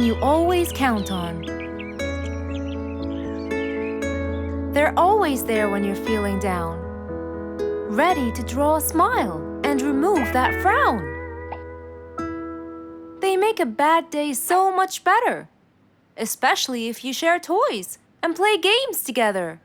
can you always count on. They're always there when you're feeling down, ready to draw a smile and remove that frown. They make a bad day so much better, especially if you share toys and play games together.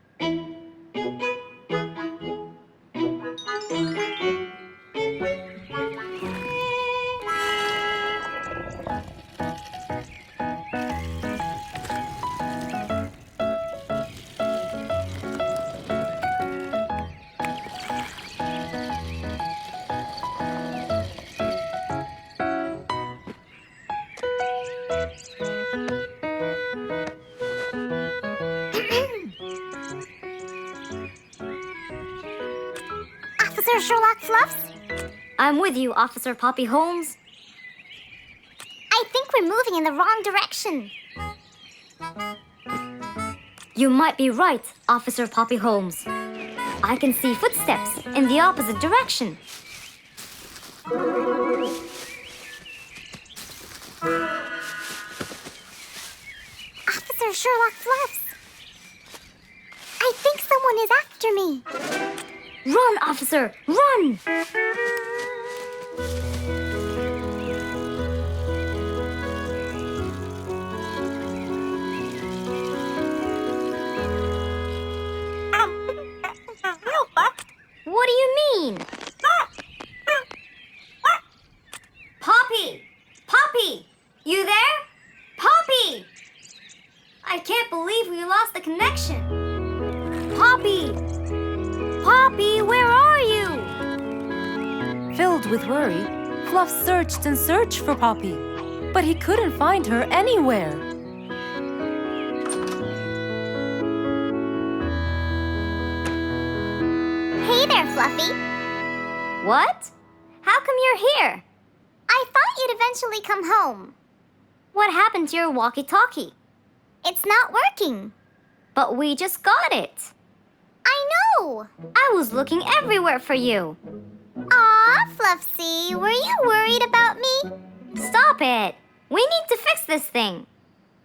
Officer Sherlock Fluffs? I'm with you, Officer Poppy Holmes. I think we're moving in the wrong direction. You might be right, Officer Poppy Holmes. I can see footsteps in the opposite direction. Officer Sherlock Fluffs. I think someone is after me. Run, officer! Run! What do you mean? Poppy! Poppy! You there? Poppy! I can't believe we lost the connection. Poppy! Poppy, where are you? Filled with worry, Fluff searched and searched for Poppy, but he couldn't find her anywhere. Hey there, Fluffy. What? How come you're here? I thought you'd eventually come home. What happened to your walkie-talkie? It's not working. But we just got it. I know. I was looking everywhere for you. Aw, Fluffsy, were you worried about me? Stop it. We need to fix this thing.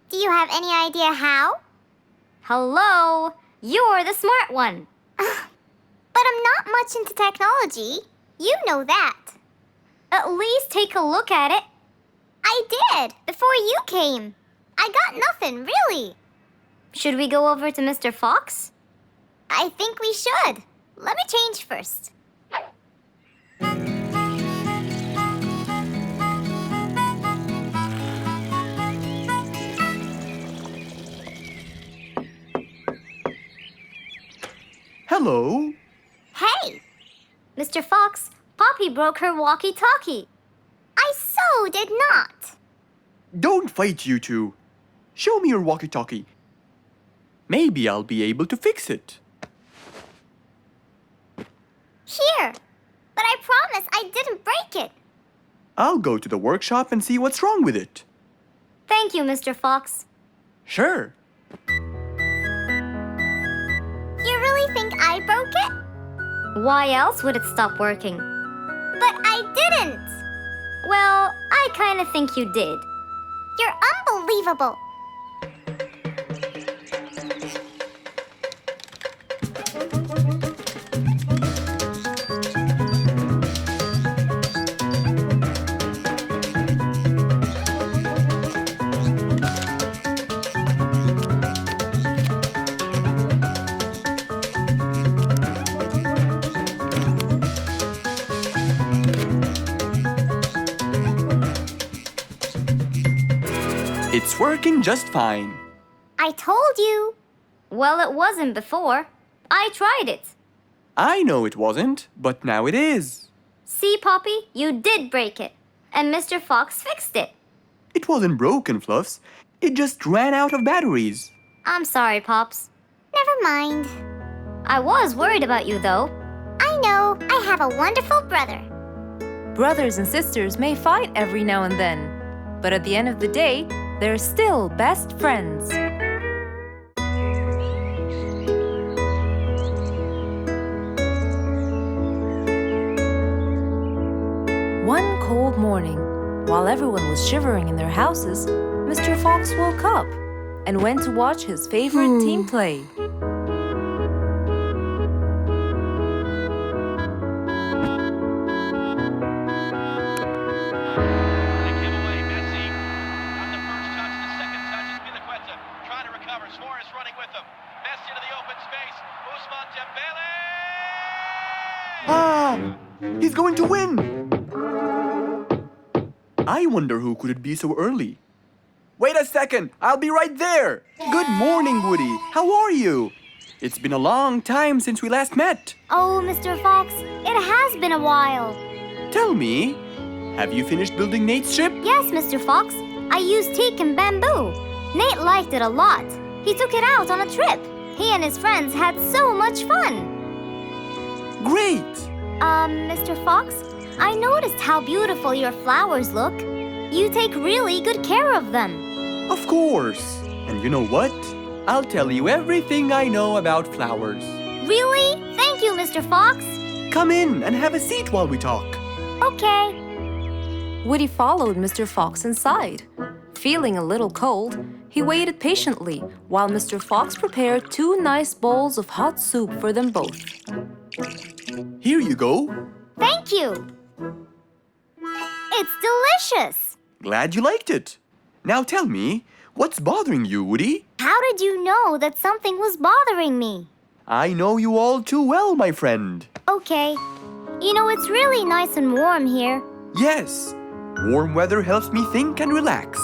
Do you have any idea how? Hello? You're the smart one. But I'm not much into technology. You know that. At least take a look at it. I did, before you came. I got nothing, really. Should we go over to Mr. Fox? I think we should. Let me change first. Hello. Hey, Mr. Fox, Poppy broke her walkie-talkie. I so did not. Don't fight, you two. Show me your walkie-talkie. Maybe I'll be able to fix it. Here, but I promise I didn't break it. I'll go to the workshop and see what's wrong with it. Thank you, Mr. Fox. Sure. You really think I broke it? Why else would it stop working? But I didn't. Well, I kind of think you did. You're unbelievable. It's working just fine. I told you. Well, it wasn't before. I tried it. I know it wasn't, but now it is. See, Poppy, you did break it. And Mr. Fox fixed it. It wasn't broken, Fluffs. It just ran out of batteries. I'm sorry, Pops. Never mind. I was worried about you, though. I know. I have a wonderful brother. Brothers and sisters may fight every now and then, but at the end of the day, they're still best friends. One cold morning, while everyone was shivering in their houses, Mr. Fox woke up and went to watch his favorite team play. Ah! He's going to win! I wonder who could it be so early? Wait a second! I'll be right there! Good morning, Woody! How are you? It's been a long time since we last met. Oh, Mr. Fox, it has been a while. Tell me, have you finished building Nate's ship? Yes, Mr. Fox, I used teak and bamboo. Nate liked it a lot. He took it out on a trip. He and his friends had so much fun. Great! Mr. Fox, I noticed how beautiful your flowers look. You take really good care of them. Of course! And you know what? I'll tell you everything I know about flowers. Really? Thank you, Mr. Fox. Come in and have a seat while we talk. Okay. Woody followed Mr. Fox inside. Feeling a little cold, he waited patiently while Mr. Fox prepared 2 nice bowls of hot soup for them both. Here you go. Thank you. It's delicious. Glad you liked it. Now tell me, what's bothering you, Woody? How did you know that something was bothering me? I know you all too well, my friend. Okay. You know, it's really nice and warm here. Yes, warm weather helps me think and relax.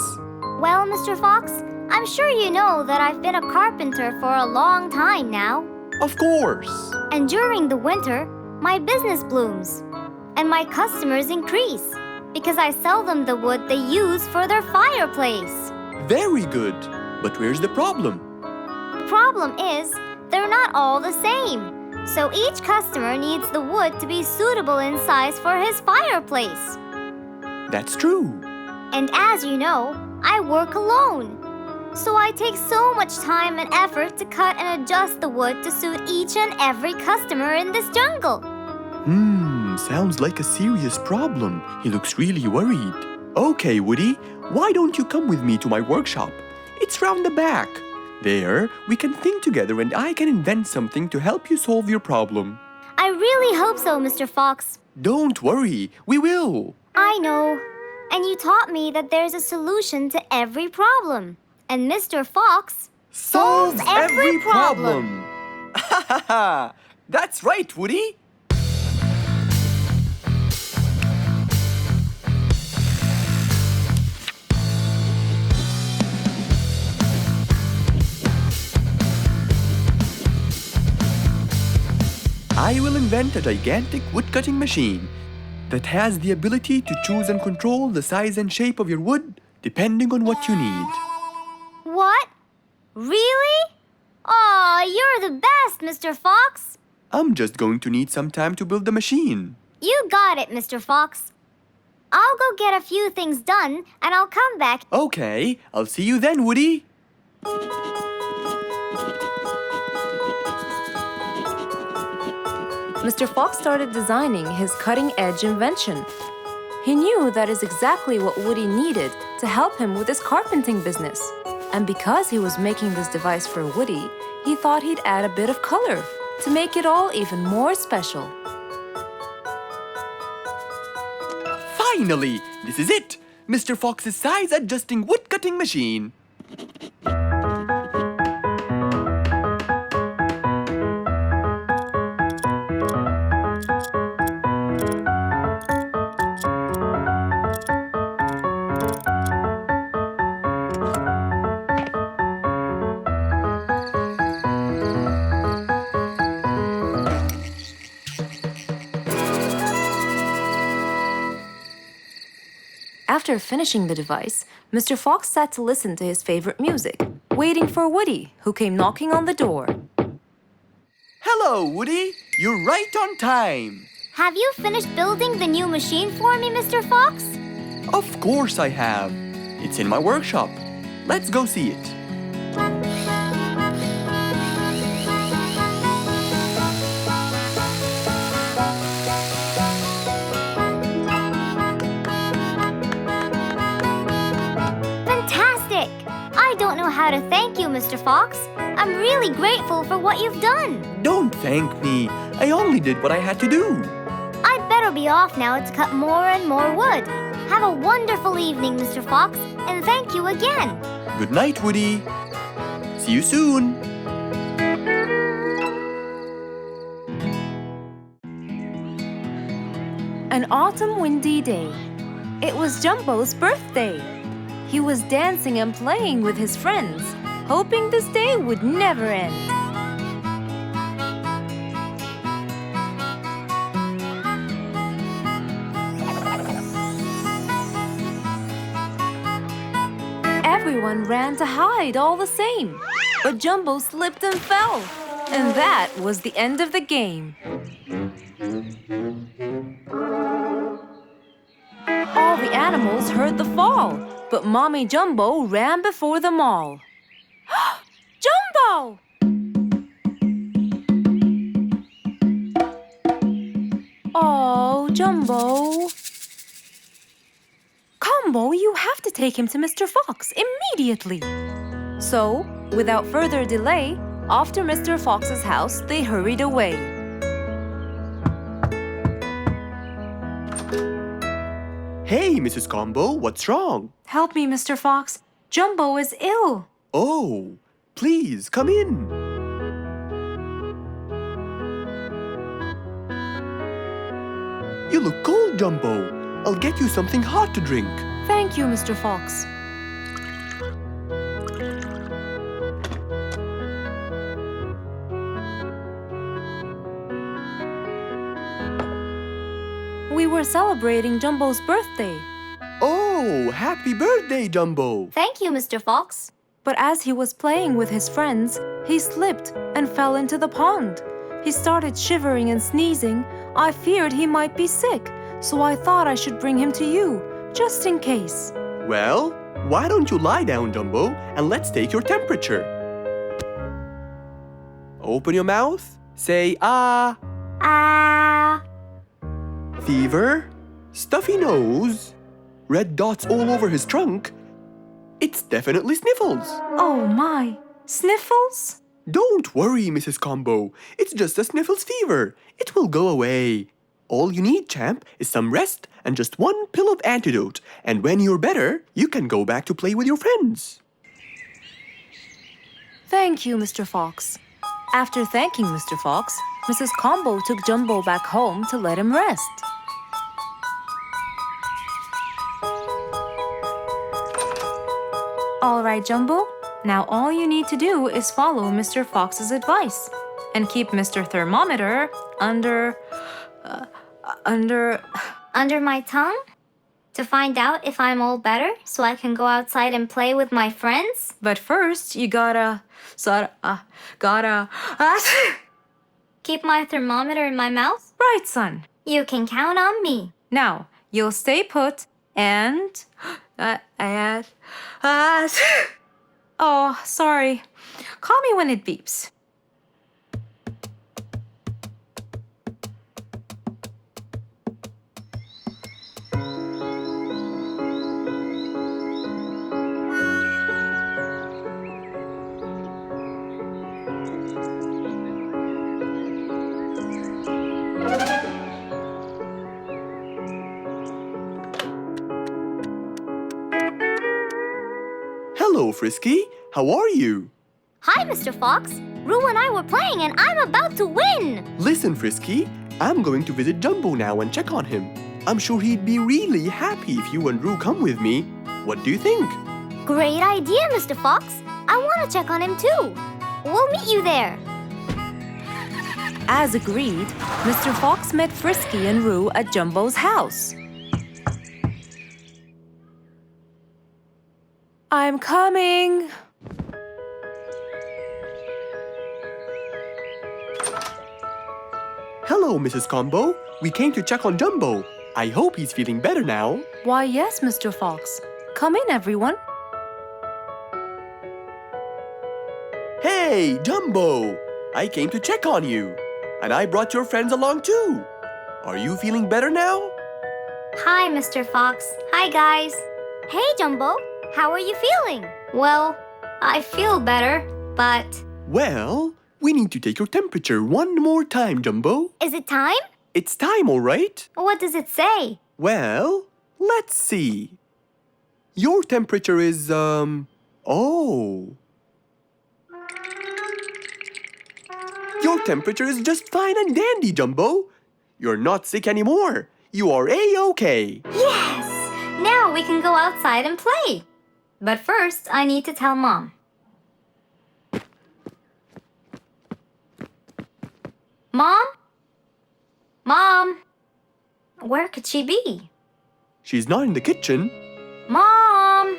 Well, Mr. Fox, I'm sure you know that I've been a carpenter for a long time now. Of course. And during the winter, my business blooms. And my customers increase because I sell them the wood they use for their fireplace. Very good. But where's the problem? The problem is, they're not all the same. So each customer needs the wood to be suitable in size for his fireplace. That's true. And as you know, I work alone. So I take so much time and effort to cut and adjust the wood to suit each and every customer in this jungle. Sounds like a serious problem. He looks really worried. Okay, Woody, why don't you come with me to my workshop? It's round the back. There, we can think together and I can invent something to help you solve your problem. I really hope so, Mr. Fox. Don't worry, we will. I know. And you taught me that there's a solution to every problem. And Mr. Fox solves every problem. Ha ha ha! That's right, Woody. I will invent a gigantic wood-cutting machine that has the ability to choose and control the size and shape of your wood depending on what you need. What? Really? Aw, you're the best, Mr. Fox. I'm just going to need some time to build the machine. You got it, Mr. Fox. I'll go get a few things done and I'll come back. Okay, I'll see you then, Woody. Mr. Fox started designing his cutting-edge invention. He knew that is exactly what Woody needed to help him with his carpenting business. And because he was making this device for Woody, he thought he'd add a bit of color to make it all even more special. Finally, this is it! Mr. Fox's size-adjusting wood-cutting machine. After finishing the device, Mr. Fox sat to listen to his favorite music, waiting for Woody, who came knocking on the door. Hello, Woody. You're right on time. Have you finished building the new machine for me, Mr. Fox? Of course I have. It's in my workshop. Let's go see it. Fantastic! how to thank you, Mr. Fox. I'm really grateful for what you've done. Don't thank me. I only did what I had to do. I'd better be off now to cut more and more wood. Have a wonderful evening, Mr. Fox, and thank you again. Good night, Woody. See you soon. An autumn windy day. It was Jumbo's birthday. He was dancing and playing with his friends, hoping this day would never end. Everyone ran to hide all the same, but Jumbo slipped and fell, and that was the end of the game. All the animals heard the fall, but Mommy Jumbo ran before them all. Jumbo! Oh, Jumbo. Combo, you have to take him to Mr. Fox immediately. So, without further delay, off to Mr. Fox's house they hurried away. Hey, Mrs. Combo, what's wrong? Help me, Mr. Fox. Jumbo is ill. Oh, please, come in. You look cold, Jumbo. I'll get you something hot to drink. Thank you, Mr. Fox. We were celebrating Jumbo's birthday. Oh, happy birthday, Jumbo. Thank you, Mr. Fox. But as he was playing with his friends, he slipped and fell into the pond. He started shivering and sneezing. I feared he might be sick, so I thought I should bring him to you, just in case. Well, why don't you lie down, Jumbo, and let's take your temperature. Open your mouth. Say ah. Ah. Fever, stuffy nose, red dots all over his trunk. It's definitely sniffles. Oh my, sniffles? Don't worry, Mrs. Combo. It's just a sniffles fever. It will go away. All you need, champ, is some rest and just one pill of antidote. And when you're better, you can go back to play with your friends. Thank you, Mr. Fox. After thanking Mr. Fox, Mrs. Combo took Jumbo back home to let him rest. All right, Jumbo. Now all you need to do is follow Mr. Fox's advice and keep Mr. Thermometer under Under my tongue? To find out if I'm all better so I can go outside and play with my friends? But first, you gotta Keep my thermometer in my mouth? right, son. You can count on me. Now, you'll stay put and oh, sorry. Call me when it beeps. Hello, Frisky. How are you? Hi, Mr. Fox. Roo and I were playing and I'm about to win. Listen, Frisky. I'm going to visit Jumbo now and check on him. I'm sure he'd be really happy if you and Roo come with me. What do you think? Great idea, Mr. Fox. I want to check on him too. We'll meet you there. As agreed, Mr. Fox met Frisky and Roo at Jumbo's house. I'm coming. Hello, Mrs. Combo. We came to check on Jumbo. I hope he's feeling better now. Why, yes, Mr. Fox. Come in, everyone. Hey, Jumbo! I came to check on you. And I brought your friends along too. Are you feeling better now? Hi, Mr. Fox. Hi, guys. Hey, Jumbo. How are you feeling? Well, I feel better, but... Well, we need to take your temperature one more time, Jumbo. Is it time? It's time, all right? What does it say? Well, let's see. Your temperature is, oh. Your temperature is just fine and dandy, Jumbo. You're not sick anymore. You are A-OK. Yes! Now we can go outside and play. But first, I need to tell Mom. Mom? Mom? Where could she be? She's not in the kitchen. Mom!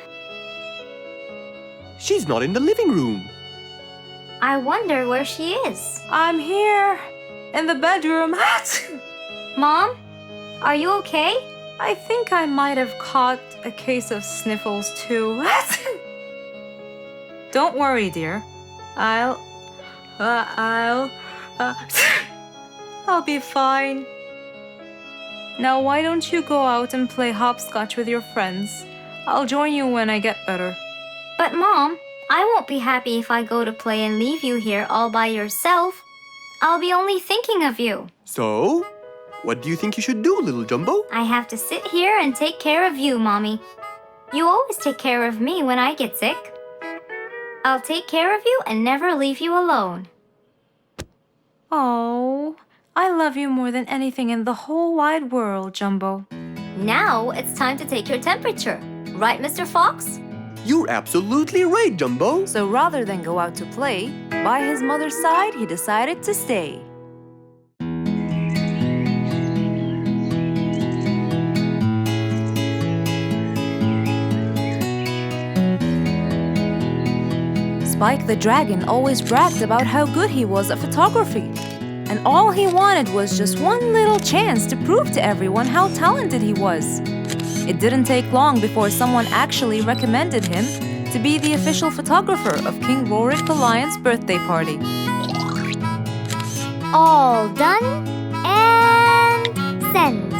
She's not in the living room. I wonder where she is. I'm here, in the bedroom. Mom? Are you okay? I think I might have caught a case of sniffles too. Don't worry, dear. I'll be fine. Now why don't you go out and play hopscotch with your friends? I'll join you when I get better. But Mom, I won't be happy if I go to play and leave you here all by yourself. I'll be only thinking of you. So, what do you think you should do, little Jumbo? I have to sit here and take care of you, Mommy. You always take care of me when I get sick. I'll take care of you and never leave you alone. Oh, I love you more than anything in the whole wide world, Jumbo. Now it's time to take your temperature. Right, Mr. Fox? You're absolutely right, Jumbo. So rather than go out to play, by his mother's side, he decided to stay. Spike the Dragon always bragged about how good he was at photography. And all he wanted was just one little chance to prove to everyone how talented he was. It didn't take long before someone actually recommended him to be the official photographer of King Rorik the Lion's birthday party. All done and send.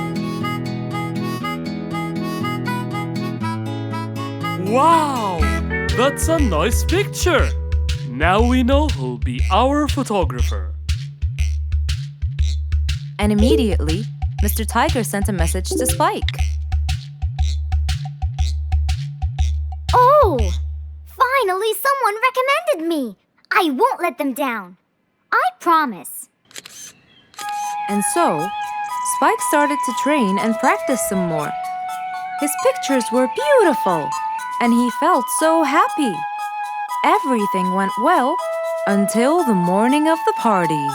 Wow! That's a nice picture! Now we know who'll be our photographer. And immediately, Mr. Tiger sent a message to Spike. Oh! Finally, someone recommended me. I won't let them down. I promise. And so, Spike started to train and practice some more. His pictures were beautiful, and he felt so happy. Everything went well until the morning of the party.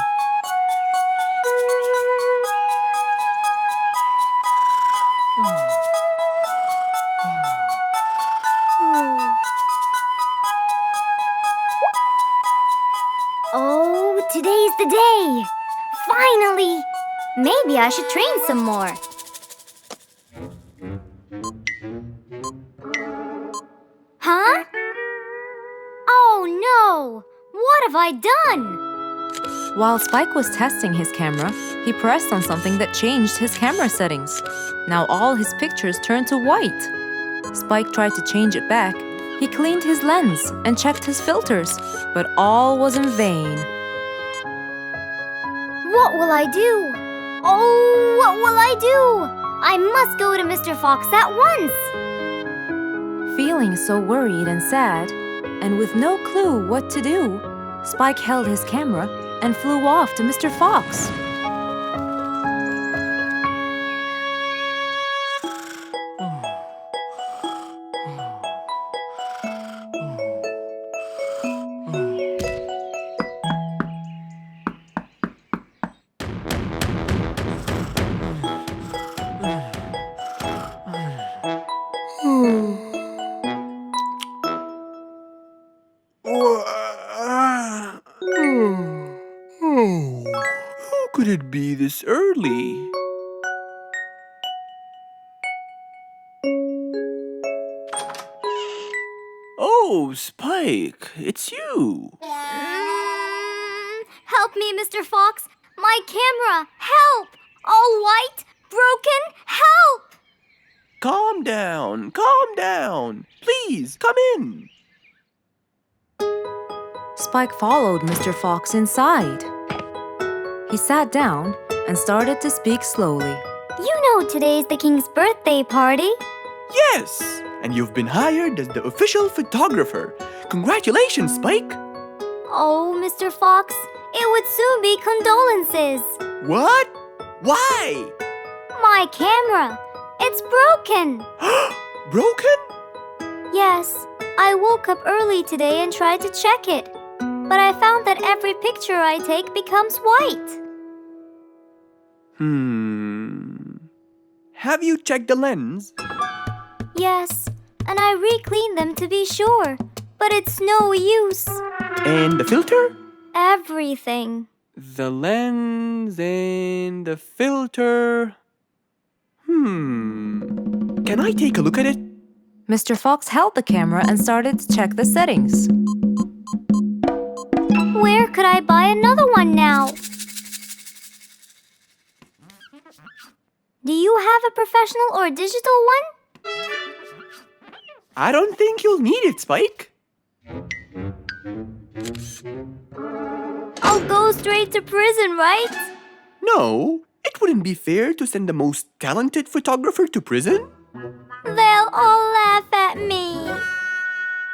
Oh, today's the day. Finally. Maybe I should train some more. Huh? Oh no! What have I done? While Spike was testing his camera, he pressed on something that changed his camera settings. Now all his pictures turned to white. Spike tried to change it back. He cleaned his lens and checked his filters, but all was in vain. What will I do? Oh, what will I do? I must go to Mr. Fox at once. Feeling so worried and sad, and with no clue what to do, Spike held his camera and flew off to Mr. Fox. Who could it be this early? Oh, Spike, it's you. Help me, Mr. Fox. My camera. Help! All white, broken. Help! Calm down, calm down. Please, come in. Spike followed Mr. Fox inside. He sat down and started to speak slowly. You know today's the king's birthday party. Yes! And you've been hired as the official photographer. Congratulations, Spike! Oh, Mr. Fox, it would soon be condolences. What? Why? My camera, it's broken. Broken? Yes, I woke up early today and tried to check it. But I found that every picture I take becomes white. Have you checked the lens? Yes, and I re-cleaned them to be sure. But it's no use. And the filter? Everything. The lens and the filter. Can I take a look at it? Mr. Fox held the camera and started to check the settings. Where could I buy another one now? Do you have a professional or digital one? I don't think you'll need it, Spike. I'll go straight to prison, right? No, it wouldn't be fair to send the most talented photographer to prison. They'll all laugh at me.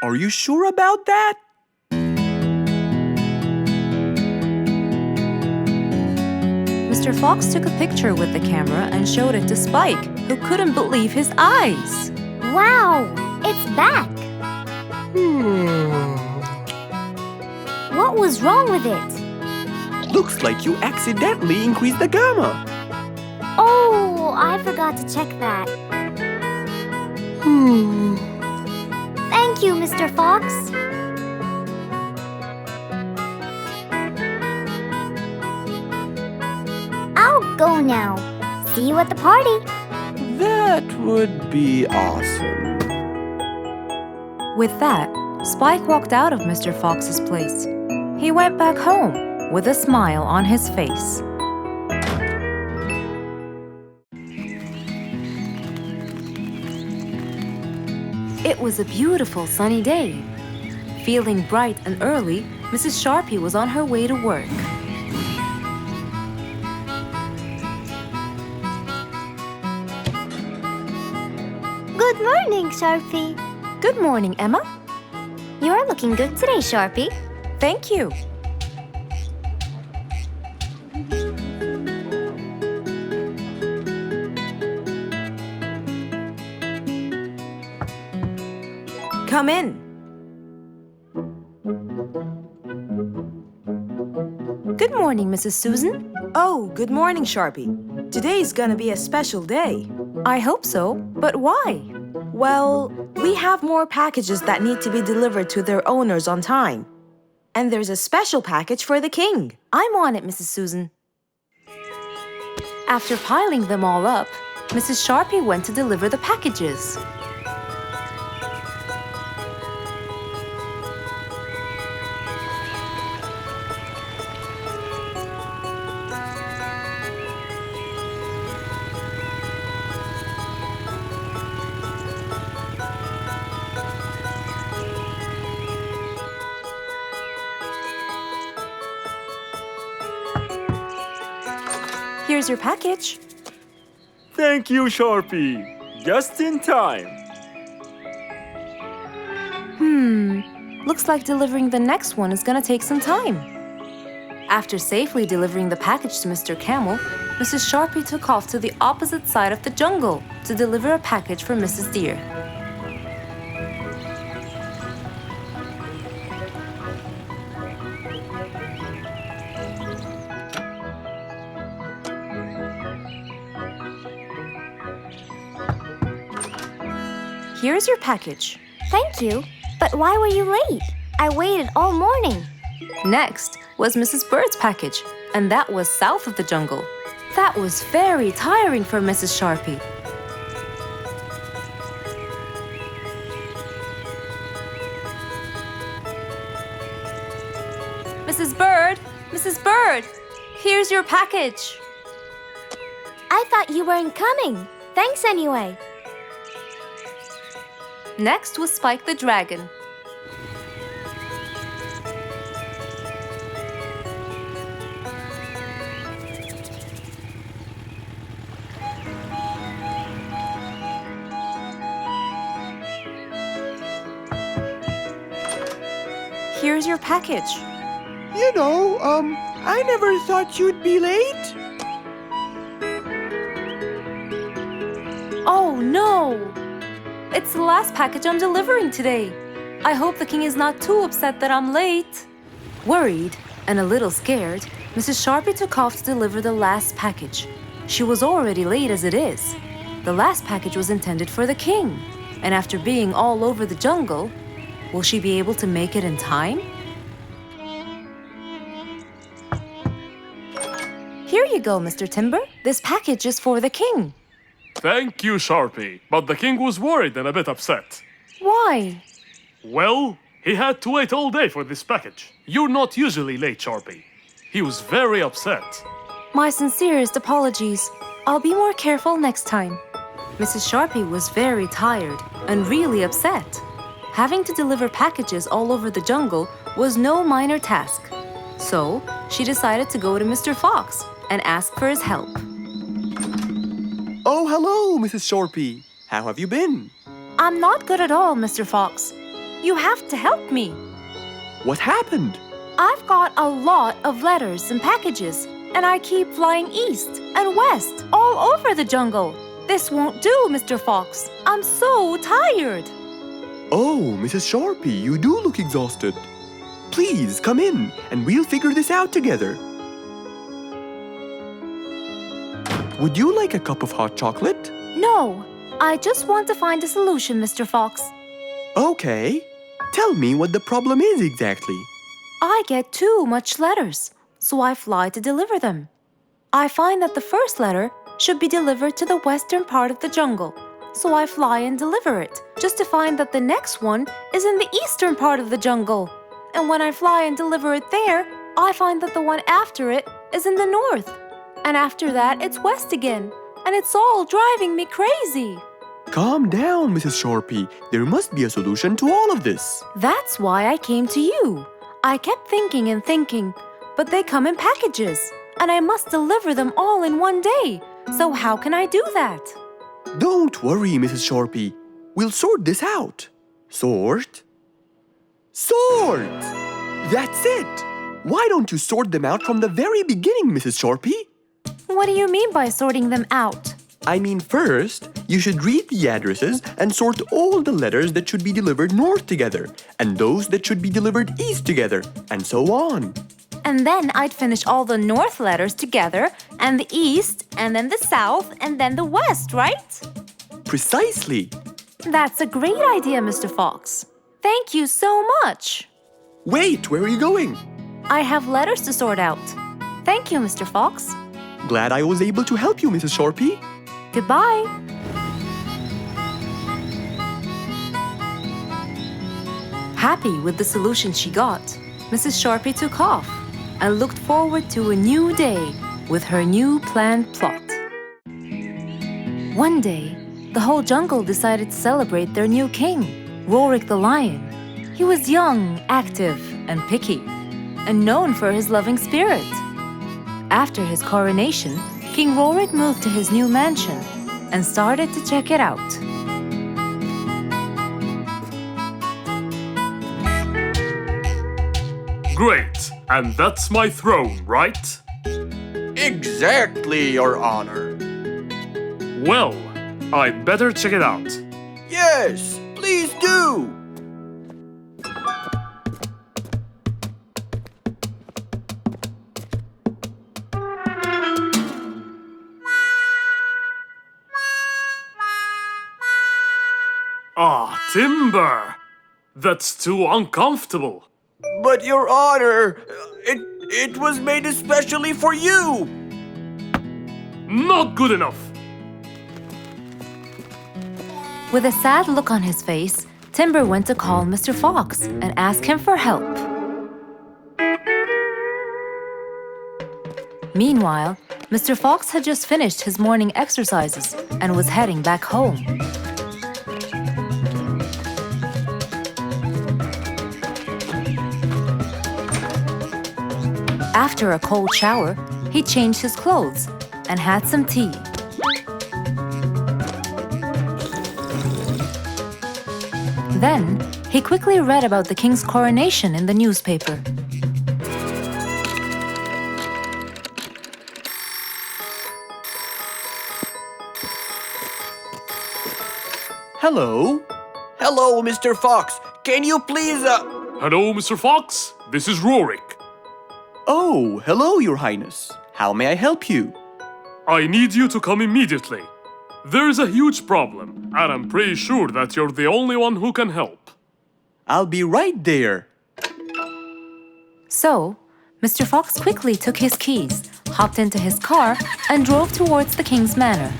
Are you sure about that? Mr. Fox took a picture with the camera and showed it to Spike, who couldn't believe his eyes. Wow, it's back. What was wrong with it? Looks like you accidentally increased the gamma. Oh, I forgot to check that. Thank you, Mr. Fox. I'll go now. See you at the party. That would be awesome. With that, Spike walked out of Mr. Fox's place. He went back home with a smile on his face. It was a beautiful sunny day. Feeling bright and early, Mrs. Sharpie was on her way to work. Good morning, Sharpie. Good morning, Emma. You're looking good today, Sharpie. Thank you. Come in. Good morning, Mrs. Susan. Oh, good morning, Sharpie. Today's gonna be a special day. I hope so, but why? Well, we have more packages that need to be delivered to their owners on time. And there's a special package for the king. I'm on it, Mrs. Susan. After piling them all up, Mrs. Sharpie went to deliver the packages. Here's your package. Thank you, Sharpie. Just in time. Looks like delivering the next one is gonna take some time. After safely delivering the package to Mr. Camel, Mrs. Sharpie took off to the opposite side of the jungle to deliver a package for Mrs. Deer. Here's your package. Thank you. But why were you late? I waited all morning. Next was Mrs. Bird's package, and that was south of the jungle. That was very tiring for Mrs. Sharpie. Mrs. Bird! Mrs. Bird! Here's your package. I thought you weren't coming. Thanks anyway. Next was Spike the Dragon. Here's your package. I never thought you'd be late. Oh no! It's the last package I'm delivering today. I hope the king is not too upset that I'm late. Worried and a little scared, Mrs. Sharpie took off to deliver the last package. She was already late as it is. The last package was intended for the king, and after being all over the jungle, will she be able to make it in time? Here you go, Mr. Timber. This package is for the king. Thank you, Sharpie. But the king was worried and a bit upset. Why? Well, he had to wait all day for this package. You're not usually late, Sharpie. He was very upset. My sincerest apologies. I'll be more careful next time. Mrs. Sharpie was very tired and really upset. Having to deliver packages all over the jungle was no minor task. So, she decided to go to Mr. Fox and ask for his help. Oh, hello, Mrs. Sharpie. How have you been? I'm not good at all, Mr. Fox. You have to help me. What happened? I've got a lot of letters and packages, and I keep flying east and west all over the jungle. This won't do, Mr. Fox. I'm so tired. Oh, Mrs. Sharpie, you do look exhausted. Please come in and we'll figure this out together. Would you like a cup of hot chocolate? No, I just want to find a solution, Mr. Fox. Okay. Tell me what the problem is exactly. I get too much letters, so I fly to deliver them. I find that the first letter should be delivered to the western part of the jungle, so I fly and deliver it, just to find that the next one is in the eastern part of the jungle. And when I fly and deliver it there, I find that the one after it is in the north. And after that, it's west again, and it's all driving me crazy. Calm down, Mrs. Sharpie. There must be a solution to all of this. That's why I came to you. I kept thinking and thinking, but they come in packages, and I must deliver them all in one day. So how can I do that? Don't worry, Mrs. Sharpie. We'll sort this out. Sort? Sort! That's it! Why don't you sort them out from the very beginning, Mrs. Sharpie? What do you mean by sorting them out? I mean, first, you should read the addresses and sort all the letters that should be delivered north together, and those that should be delivered east together, and so on. And then I'd finish all the north letters together, and the east, and then the south, and then the west, right? Precisely. That's a great idea, Mr. Fox. Thank you so much. Wait, where are you going? I have letters to sort out. Thank you, Mr. Fox. Glad I was able to help you, Mrs. Sharpie. Goodbye. Happy with the solution she got, Mrs. Sharpie took off and looked forward to a new day with her new planned plot. One day, the whole jungle decided to celebrate their new king, Rorik the lion. He was young, active, and picky, and known for his loving spirit. After his coronation, King Rorik moved to his new mansion and started to check it out. Great, and that's my throne, right? Exactly, Your Honor. Well, I'd better check it out. Yes, please do. Ah, timber! That's too uncomfortable. But Your Honor, it was made especially for you. Not good enough. With a sad look on his face, Timber went to call Mr. Fox and ask him for help. Meanwhile, Mr. Fox had just finished his morning exercises and was heading back home. After a cold shower, he changed his clothes and had some tea. Then, He quickly read about the king's coronation in the newspaper. Hello? Hello, Mr. Fox. Can you please, Hello, Mr. Fox. This is Rorik. Oh, hello, Your Highness. How may I help you? I need you to come immediately. There is a huge problem, and I'm pretty sure that you're the only one who can help. I'll be right there. So, Mr. Fox quickly took his keys, hopped into his car, and drove towards the king's manor.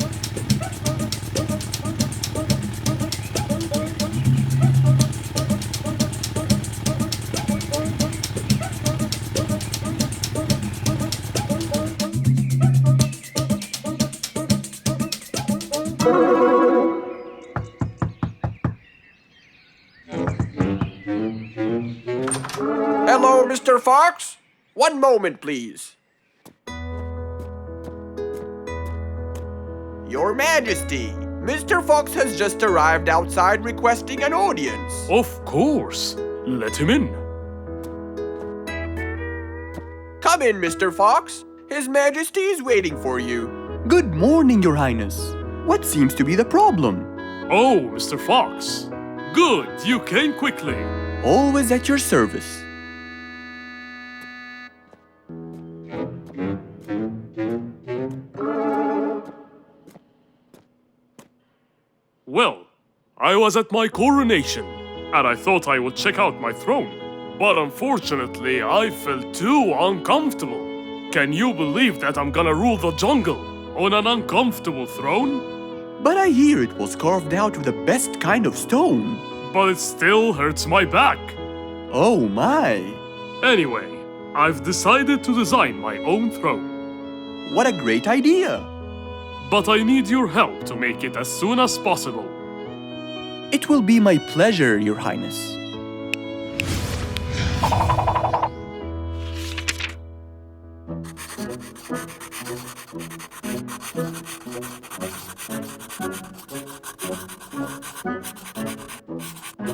hello, Mr. Fox? One moment, please. Your Majesty, Mr. Fox has just arrived outside requesting an audience. Of course. Let him in. Come in, Mr. Fox. His Majesty is waiting for you. Good morning, Your Highness. What seems to be the problem? Oh, Mr. Fox. Good, you came quickly. Always at your service. Well, I was at my coronation, and I thought I would check out my throne. But unfortunately, I felt too uncomfortable. Can you believe that I'm gonna rule the jungle on an uncomfortable throne? But I hear it was carved out of the best kind of stone. But it still hurts my back. Oh my! Anyway, I've decided to design my own throne. What a great idea! But I need your help to make it as soon as possible. It will be my pleasure, Your Highness.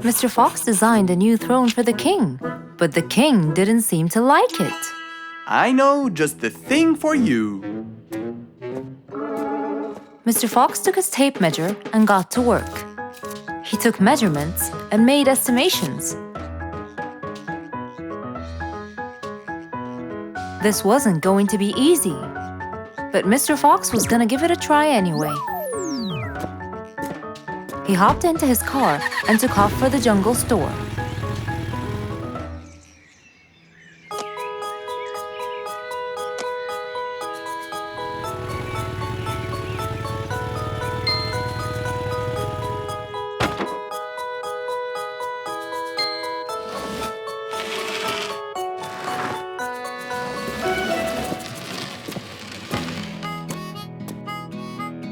Mr. Fox designed a new throne for the king, but the king didn't seem to like it. I know just the thing for you. Mr. Fox took his tape measure and got to work. He took measurements and made estimations. This wasn't going to be easy, but Mr. Fox was gonna give it a try anyway. He hopped into his car and took off for the jungle store.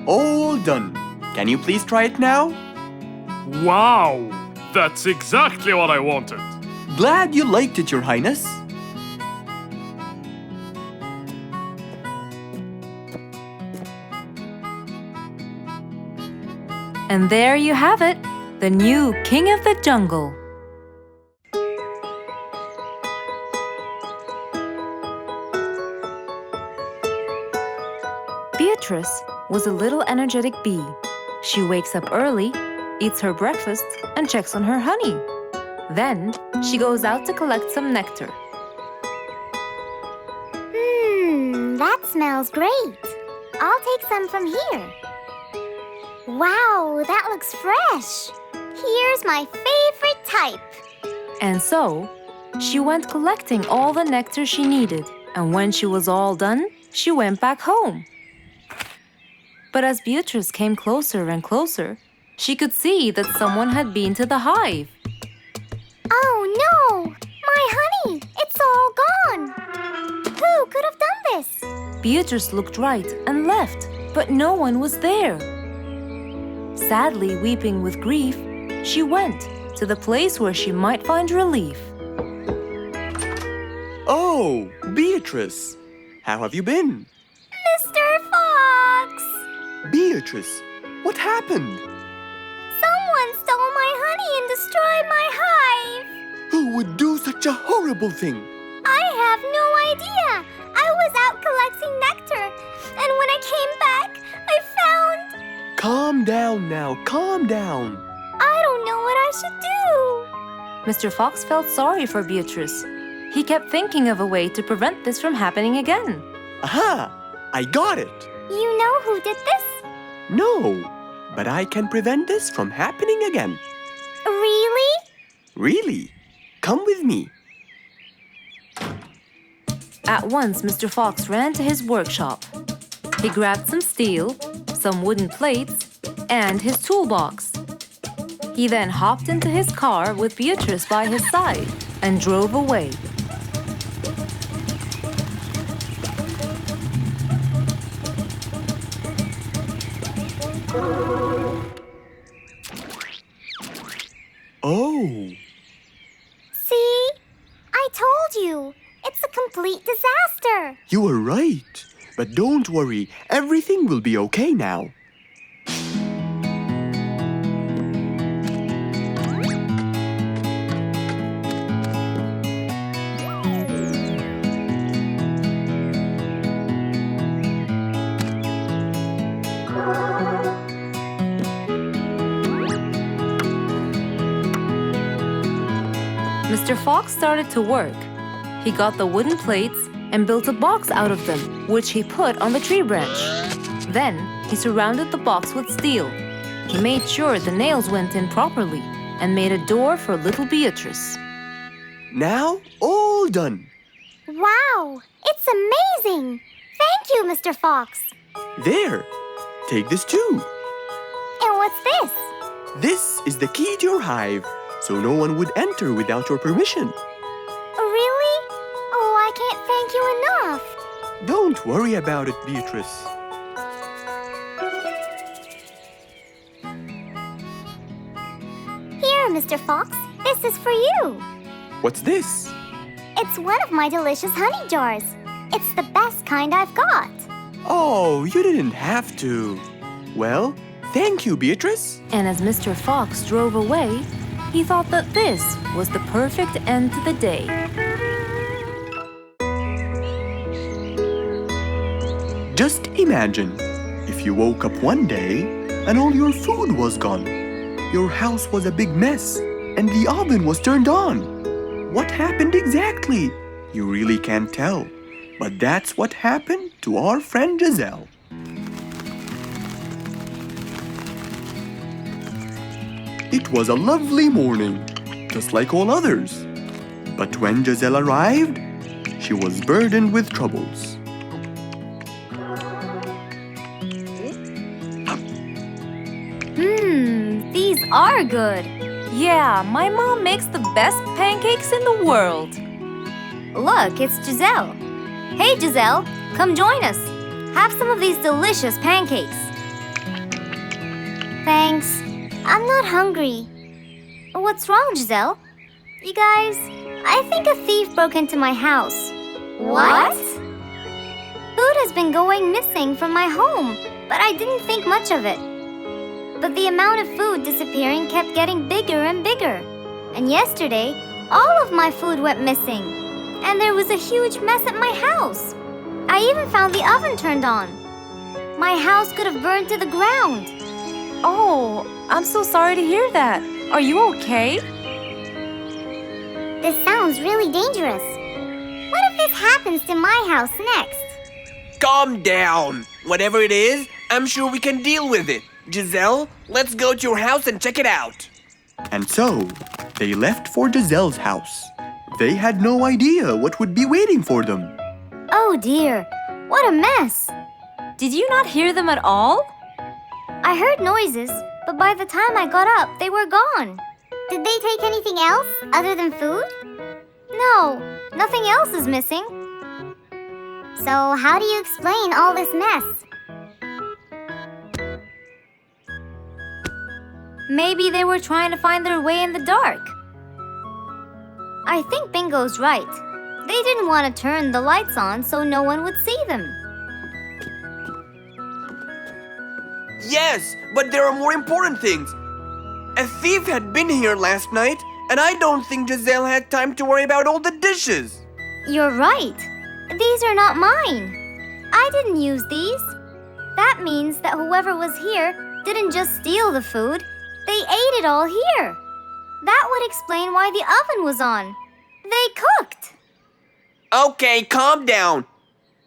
All done. Can you please try it now? Wow! That's exactly what I wanted. Glad you liked it, Your Highness. And there you have it, the new King of the Jungle. Beatrice was a little energetic bee. She wakes up early, eats her breakfast, and checks on her honey. Then, she goes out to collect some nectar. That smells great. I'll take some from here. Wow, that looks fresh. Here's my favorite type. And so, she went collecting all the nectar she needed, and when she was all done, she went back home. But as Beatrice came closer and closer, she could see that someone had been to the hive. Oh no! My honey! It's all gone! Who could have done this? Beatrice looked right and left, but no one was there. Sadly weeping with grief, she went to the place where she might find relief. Oh, Beatrice. How have you been? Mr. Fox! Beatrice, what happened? Someone stole my my honey and destroy my hive. Who would do such a horrible thing? I have no idea. I was out collecting nectar, and when I came back, I found... Calm down now, calm down. I don't know what I should do. Mr. Fox felt sorry for Beatrice. He kept thinking of a way to prevent this from happening again. Aha! I got it. You know who did this? No, but I can prevent this from happening again. Really? Really? Come with me. At once, Mr. Fox ran to his workshop. He grabbed some steel, some wooden plates, and his toolbox. He then hopped into his car with Beatrice by his side and drove away. Oh, See? I told you. It's a complete disaster. you were right. But don't worry, everything will be okay now. Mr. Fox started to work. He got the wooden plates and built a box out of them, which he put on the tree branch. Then, he surrounded the box with steel. He made sure the nails went in properly and made a door for little Beatrice. Now, all done. Wow, it's amazing. Thank you, Mr. Fox. There, take this too. And what's this? This is the key to your hive, so no one would enter without your permission. Really? Oh, I can't thank you enough. Don't worry about it, Beatrice. Here, Mr. Fox, this is for you. What's this? It's one of my delicious honey jars. It's the best kind I've got. Oh, you didn't have to. Well, thank you, Beatrice. And as Mr. Fox drove away, he thought that this was the perfect end to the day. Just imagine if you woke up one day and all your food was gone. Your house was a big mess and the oven was turned on. What happened exactly? You really can't tell. But that's what happened to our friend Giselle. It was a lovely morning, just like all others. But when Giselle arrived, she was burdened with troubles. These are good. Yeah, my mom makes the best pancakes in the world. Look, it's Giselle. Hey, Giselle, come join us. Have some of these delicious pancakes. Thanks. I'm not hungry. What's wrong, Giselle? You guys, I think a thief broke into my house. What? Food has been going missing from my home, but I didn't think much of it. But the amount of food disappearing kept getting bigger and bigger. And yesterday, all of my food went missing. And there was a huge mess at my house. I even found the oven turned on. My house could have burned to the ground. Oh, I'm so sorry to hear that. Are you okay? This sounds really dangerous. What if this happens to my house next? Calm down. Whatever it is, I'm sure we can deal with it. Giselle, let's go to your house and check it out. And so, they left for Giselle's house. They had no idea what would be waiting for them. Oh dear, what a mess. Did you not hear them at all? I heard noises, but by the time I got up, they were gone. Did they take anything else other than food? No, nothing else is missing. So how do you explain all this mess? Maybe they were trying to find their way in the dark. I think Bingo's right. They didn't want to turn the lights on so no one would see them. Yes, but there are more important things. A thief had been here last night, and I don't think Giselle had time to worry about all the dishes. You're right. These are not mine. I didn't use these. That means that whoever was here didn't just steal the food, they ate it all here. That would explain why the oven was on. They cooked. Okay, calm down.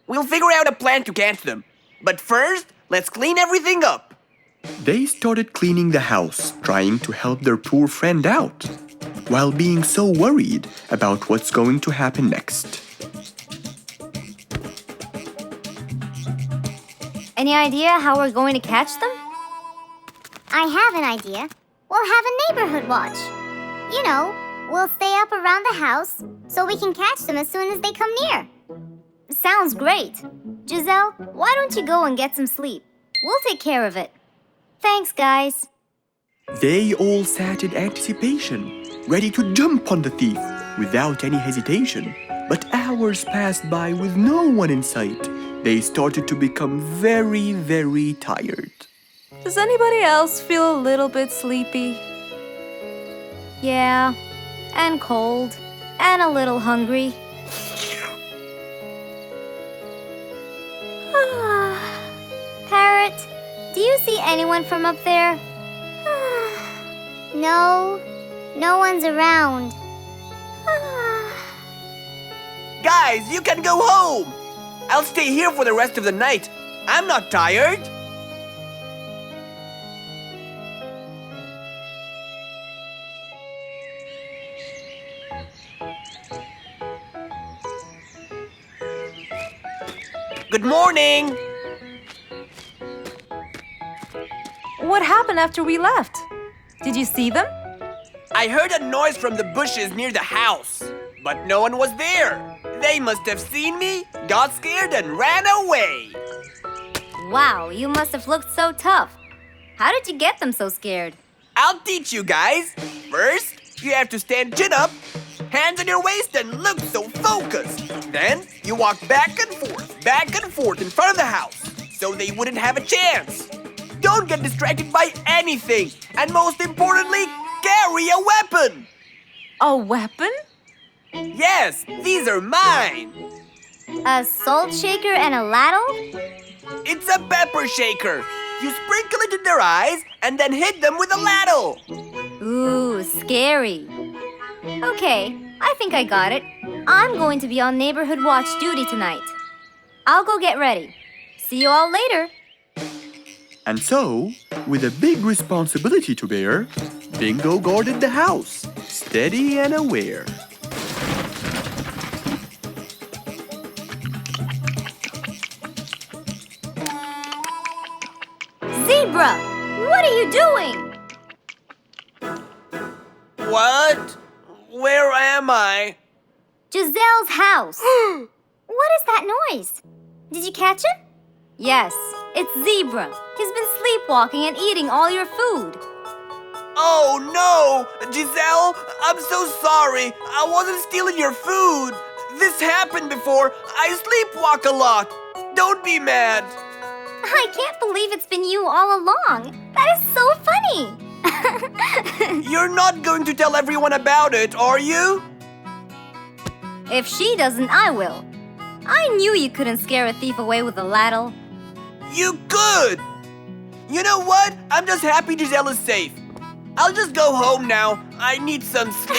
We'll figure out a plan to catch them. But first, let's clean everything up. They started cleaning the house, trying to help their poor friend out, while being so worried about what's going to happen next. Any idea how we're going to catch them? I have an idea. We'll have a neighborhood watch. You know, we'll stay up around the house so we can catch them as soon as they come near. Sounds great. Giselle, why don't you go and get some sleep? We'll take care of it. Thanks, guys. They all sat in anticipation, ready to jump on the thief without any hesitation. But hours passed by with no one in sight. They started to become very, very tired. Does anybody else feel a little bit sleepy? Yeah, and cold, and a little hungry. Parrot, Do you see anyone from up there? no one's around. Guys, you can go home. I'll stay here for the rest of the night. I'm not tired. Good morning. What happened after we left? Did you see them? I heard a noise from the bushes near the house, but no one was there. They must have seen me, got scared, and ran away. Wow, you must have looked so tough. How did you get them so scared? I'll teach you guys. First, you have to stand chin up, hands on your waist, and look so focused. Then, you walk back and forth in front of the house, so they wouldn't have a chance. Don't get distracted by anything, and most importantly, carry a weapon. A weapon? Yes, these are mine. A salt shaker and a ladle? It's a pepper shaker. You sprinkle it in their eyes and then hit them with a ladle. Ooh, scary. Okay, I think I got it. I'm going to be on neighborhood watch duty tonight. I'll go get ready. See you all later. And so, with a big responsibility to bear, Bingo guarded the house, steady and aware. Zebra, what are you doing? What? Where am I? Giselle's house. What is that noise? Did you catch him? Yes, it's Zebra. He's been sleepwalking and eating all your food. Oh no! Giselle, I'm so sorry. I wasn't stealing your food. This happened before. I sleepwalk a lot. Don't be mad. I can't believe it's been you all along. That is so funny. You're not going to tell everyone about it, are you? If she doesn't, I will. I knew you couldn't scare a thief away with a ladle. You could! You know what? I'm just happy Giselle is safe. I'll just go home now. I need some sleep.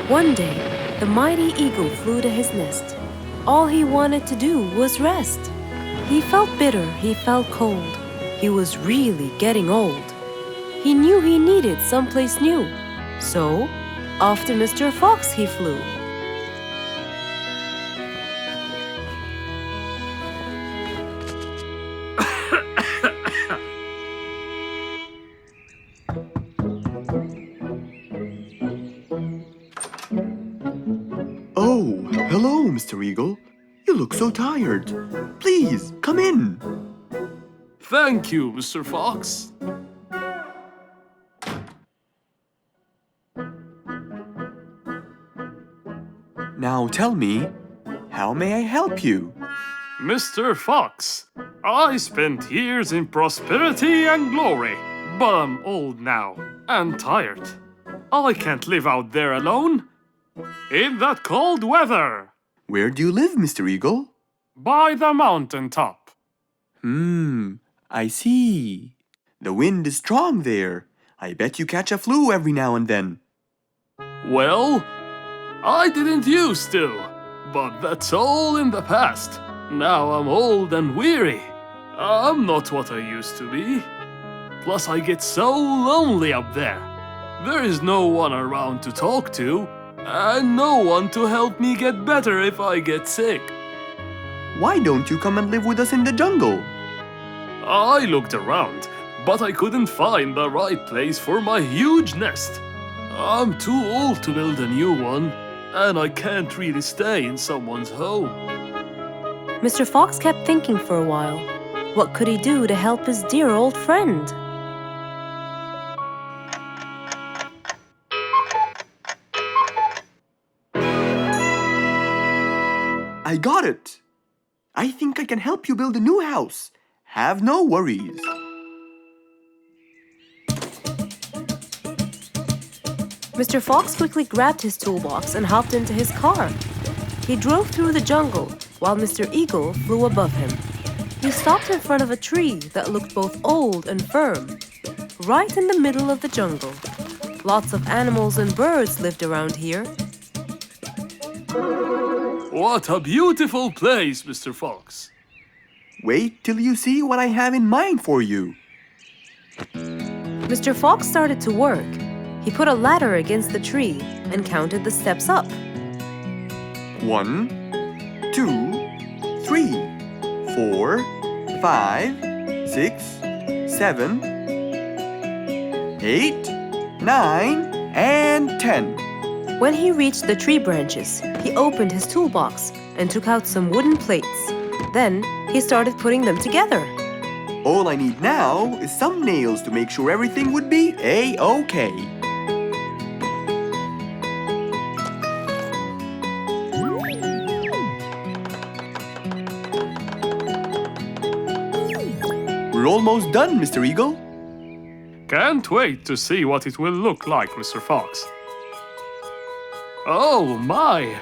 One day, the mighty eagle flew to his nest. All he wanted to do was rest. He felt bitter, he felt cold. He was really getting old. He knew he needed someplace new. So, off to Mr. Fox he flew. Oh, hello, Mr. Eagle. You look so tired. Please, come in. Thank you, Mr. Fox. Now tell me, how may I help you? Mr. Fox, I spent years in prosperity and glory, but I'm old now and tired. I can't live out there alone in that cold weather Where do you live, Mr. Eagle? by the mountain top. I see. The wind is strong there. I bet you catch a flu every now and then. Well, I didn't used to, but that's all in the past. Now I'm old and weary. I'm not what I used to be. Plus, I get so lonely up there. There is no one around to talk to, and no one to help me get better if I get sick. Why don't you come and live with us in the jungle? I looked around, but I couldn't find the right place for my huge nest. I'm too old to build a new one, and I can't really stay in someone's home. Mr. Fox kept thinking for a while. What could he do to help his dear old friend? I got it. I think I can help you build a new house. Have no worries. Mr. Fox quickly grabbed his toolbox and hopped into his car. He drove through the jungle while Mr. Eagle flew above him. He stopped in front of a tree that looked both old and firm, right in the middle of the jungle. Lots of animals and birds lived around here. What a beautiful place, Mr. Fox. Wait till you see what I have in mind for you. Mr. Fox started to work. He put a ladder against the tree and counted the steps up. 1, 2, 3, 4, 5, 6, 7, 8, 9, and 10. When he reached the tree branches, he opened his toolbox and took out some wooden plates. Then he started putting them together. All I need now is some nails to make sure everything would be A-OK. We're almost done, Mr. Eagle. Can't wait to see what it will look like, Mr. Fox. Oh my!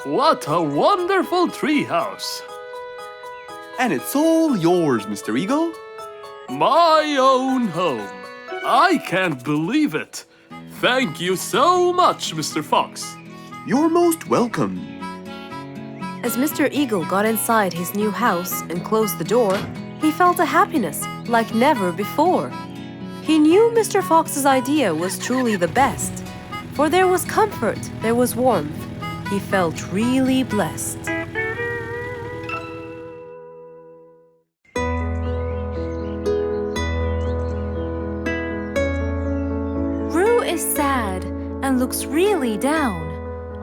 What a wonderful treehouse! And it's all yours, Mr. Eagle. My own home. I can't believe it. Thank you so much, Mr. Fox. You're most welcome. As Mr. Eagle got inside his new house and closed the door, he felt a happiness like never before. He knew Mr. Fox's idea was truly the best, for there was comfort, there was warmth. He felt really blessed. Roo is sad and looks really down.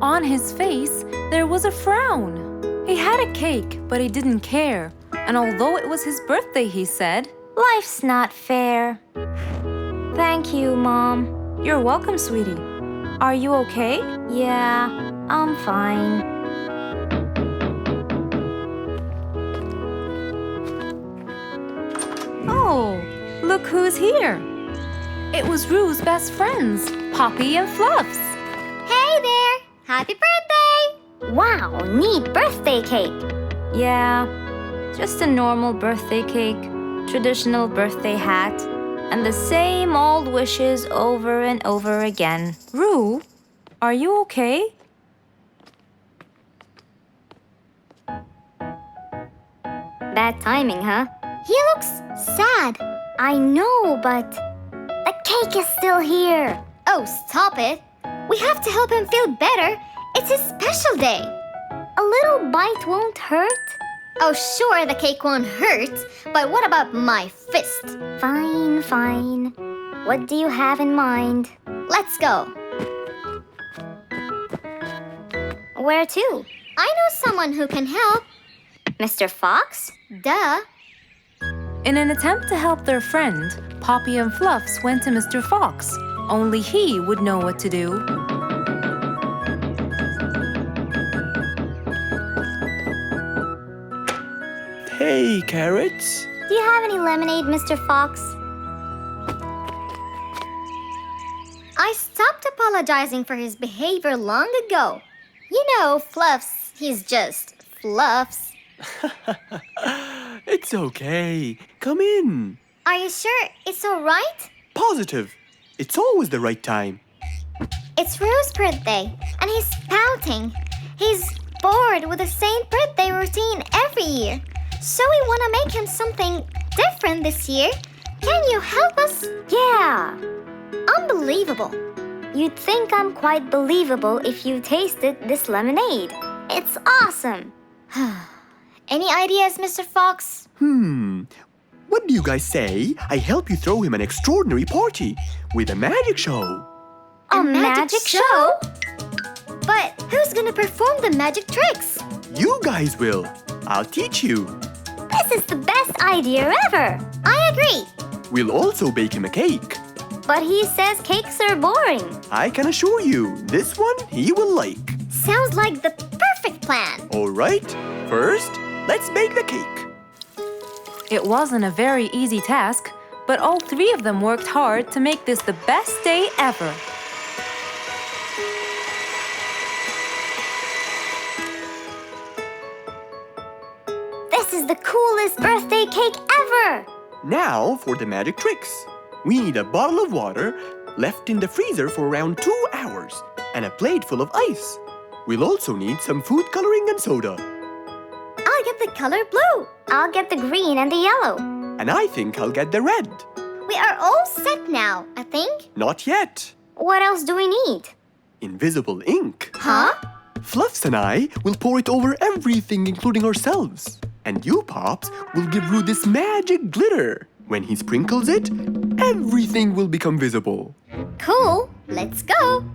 On his face, there was a frown. He had a cake, but he didn't care. And although it was his birthday, he said, Life's not fair. Thank you, Mom. "You're welcome, sweetie. Are you okay?" Yeah, I'm fine. Oh, look who's here. It was Roo's best friends, Poppy and Fluffs. Hey there! Happy birthday! Wow, neat birthday cake. Yeah, just a normal birthday cake, traditional birthday hat, and the same old wishes over and over again. Roo, are you okay? bad timing, huh? He looks sad. I know, but the cake is still here. Oh, stop it. We have to help him feel better. It's his special day. A little bite won't hurt. Oh, sure, the cake won't hurt, but what about my fist? Fine, fine. What do you have in mind? Let's go. Where to? I know someone who can help. Mr. Fox? Duh. In an attempt to help their friend, Poppy and Fluffs went to Mr. Fox. Only he would know what to do. Hey, Carrots. Do you have any lemonade, Mr. Fox? I stopped apologizing for his behavior long ago. You know, Fluffs, he's just Fluffs. It's okay. Come in. Are you sure it's all right? Positive. It's always the right time. It's Rue's birthday, and he's pouting. He's bored with the same birthday routine every year. So we want to make him something different this year. Can you help us? Yeah. Unbelievable. You'd think I'm quite believable if you tasted this lemonade. It's awesome. Any ideas, Mr. Fox? What do you guys say? I help you throw him an extraordinary party with a magic show. A magic show? But who's gonna perform the magic tricks? You guys will. I'll teach you. This is the best idea ever. I agree. We'll also bake him a cake. But he says cakes are boring. I can assure you, this one he will like. Sounds like the perfect plan. All right, first, let's bake the cake. It wasn't a very easy task, but all three of them worked hard to make this the best day ever. This is the coolest birthday cake ever. Now for the magic tricks. We need a bottle of water left in the freezer for around 2 hours and a plate full of ice. We'll also need some food coloring and soda. I'll get the color blue. I'll get the green and the yellow. And I think I'll get the red. We are all set now, I think. Not yet. What else do we need? Invisible ink. Huh? Fluffs and I will pour it over everything, including ourselves. And you, Pops, will give Roo this magic glitter. When he sprinkles it, everything will become visible. Cool. Let's go.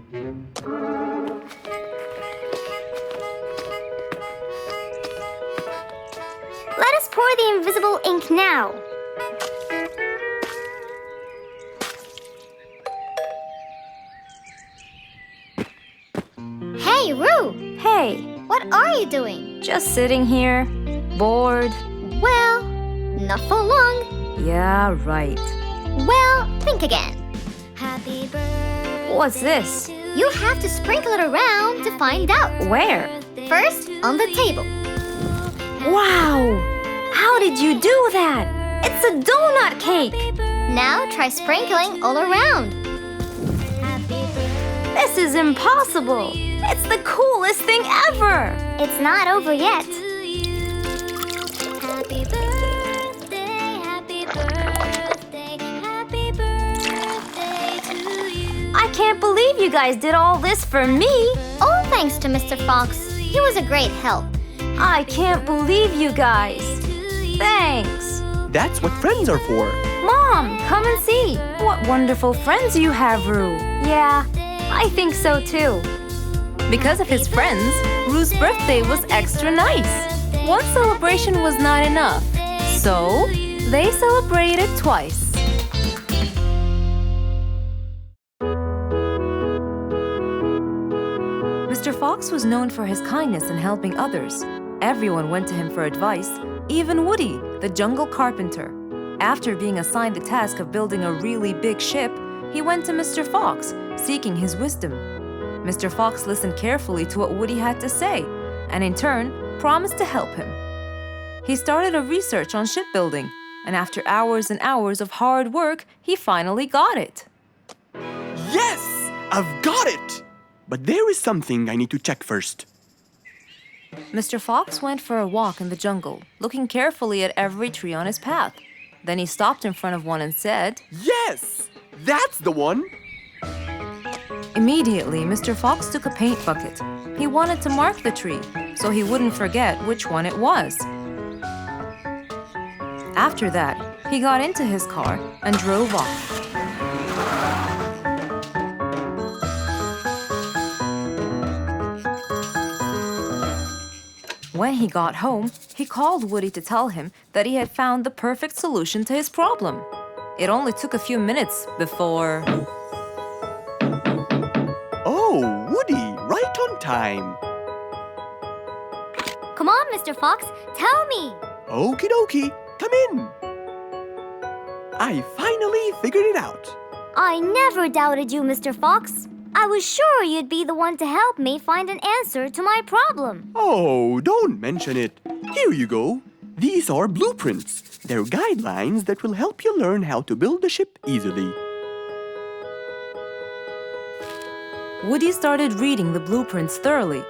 Let us pour the invisible ink now. Hey, Roo. Hey, What are you doing? just sitting here, bored. Well, not for long. Yeah, right. Well, think again. Happy birthday. What's this? You have to sprinkle it around to find out. Where? First, on the table. Wow! How did you do that? It's a donut cake! Now try sprinkling all around. This is impossible! It's the coolest thing ever! It's not over yet. Happy birthday, happy birthday, happy birthday to you. I can't believe you guys did all this for me! All thanks to Mr. Fox. He was a great help. I can't believe you guys! Thanks! That's what friends are for. Mom, come and see! What wonderful friends you have, Roo! Yeah, I think so too. Because of his friends, Roo's birthday was extra nice. One celebration was not enough, so they celebrated twice. Mr. Fox was known for his kindness in helping others. Everyone went to him for advice, even Woody, the jungle carpenter. After being assigned the task of building a really big ship, he went to Mr. Fox, seeking his wisdom. Mr. Fox listened carefully to what Woody had to say, and in turn, promised to help him. He started a research on shipbuilding, and after hours and hours of hard work, he finally got it. Yes! I've got it! But there is something I need to check first. Mr. Fox went for a walk in the jungle, looking carefully at every tree on his path. Then he stopped in front of one and said, Yes! That's the one! Immediately, Mr. Fox took a paint bucket. He wanted to mark the tree, so he wouldn't forget which one it was. After that, he got into his car and drove off. When he got home, he called Woody to tell him that he had found the perfect solution to his problem. It only took a few minutes before... Oh, Woody, right on time. Come on, Mr. Fox, tell me. Okie dokie, come in. I finally figured it out. I never doubted you, Mr. Fox. I was sure you'd be the one to help me find an answer to my problem. Oh, don't mention it. Here you go. These are blueprints. They're guidelines that will help you learn how to build a ship easily. Woody started reading the blueprints thoroughly.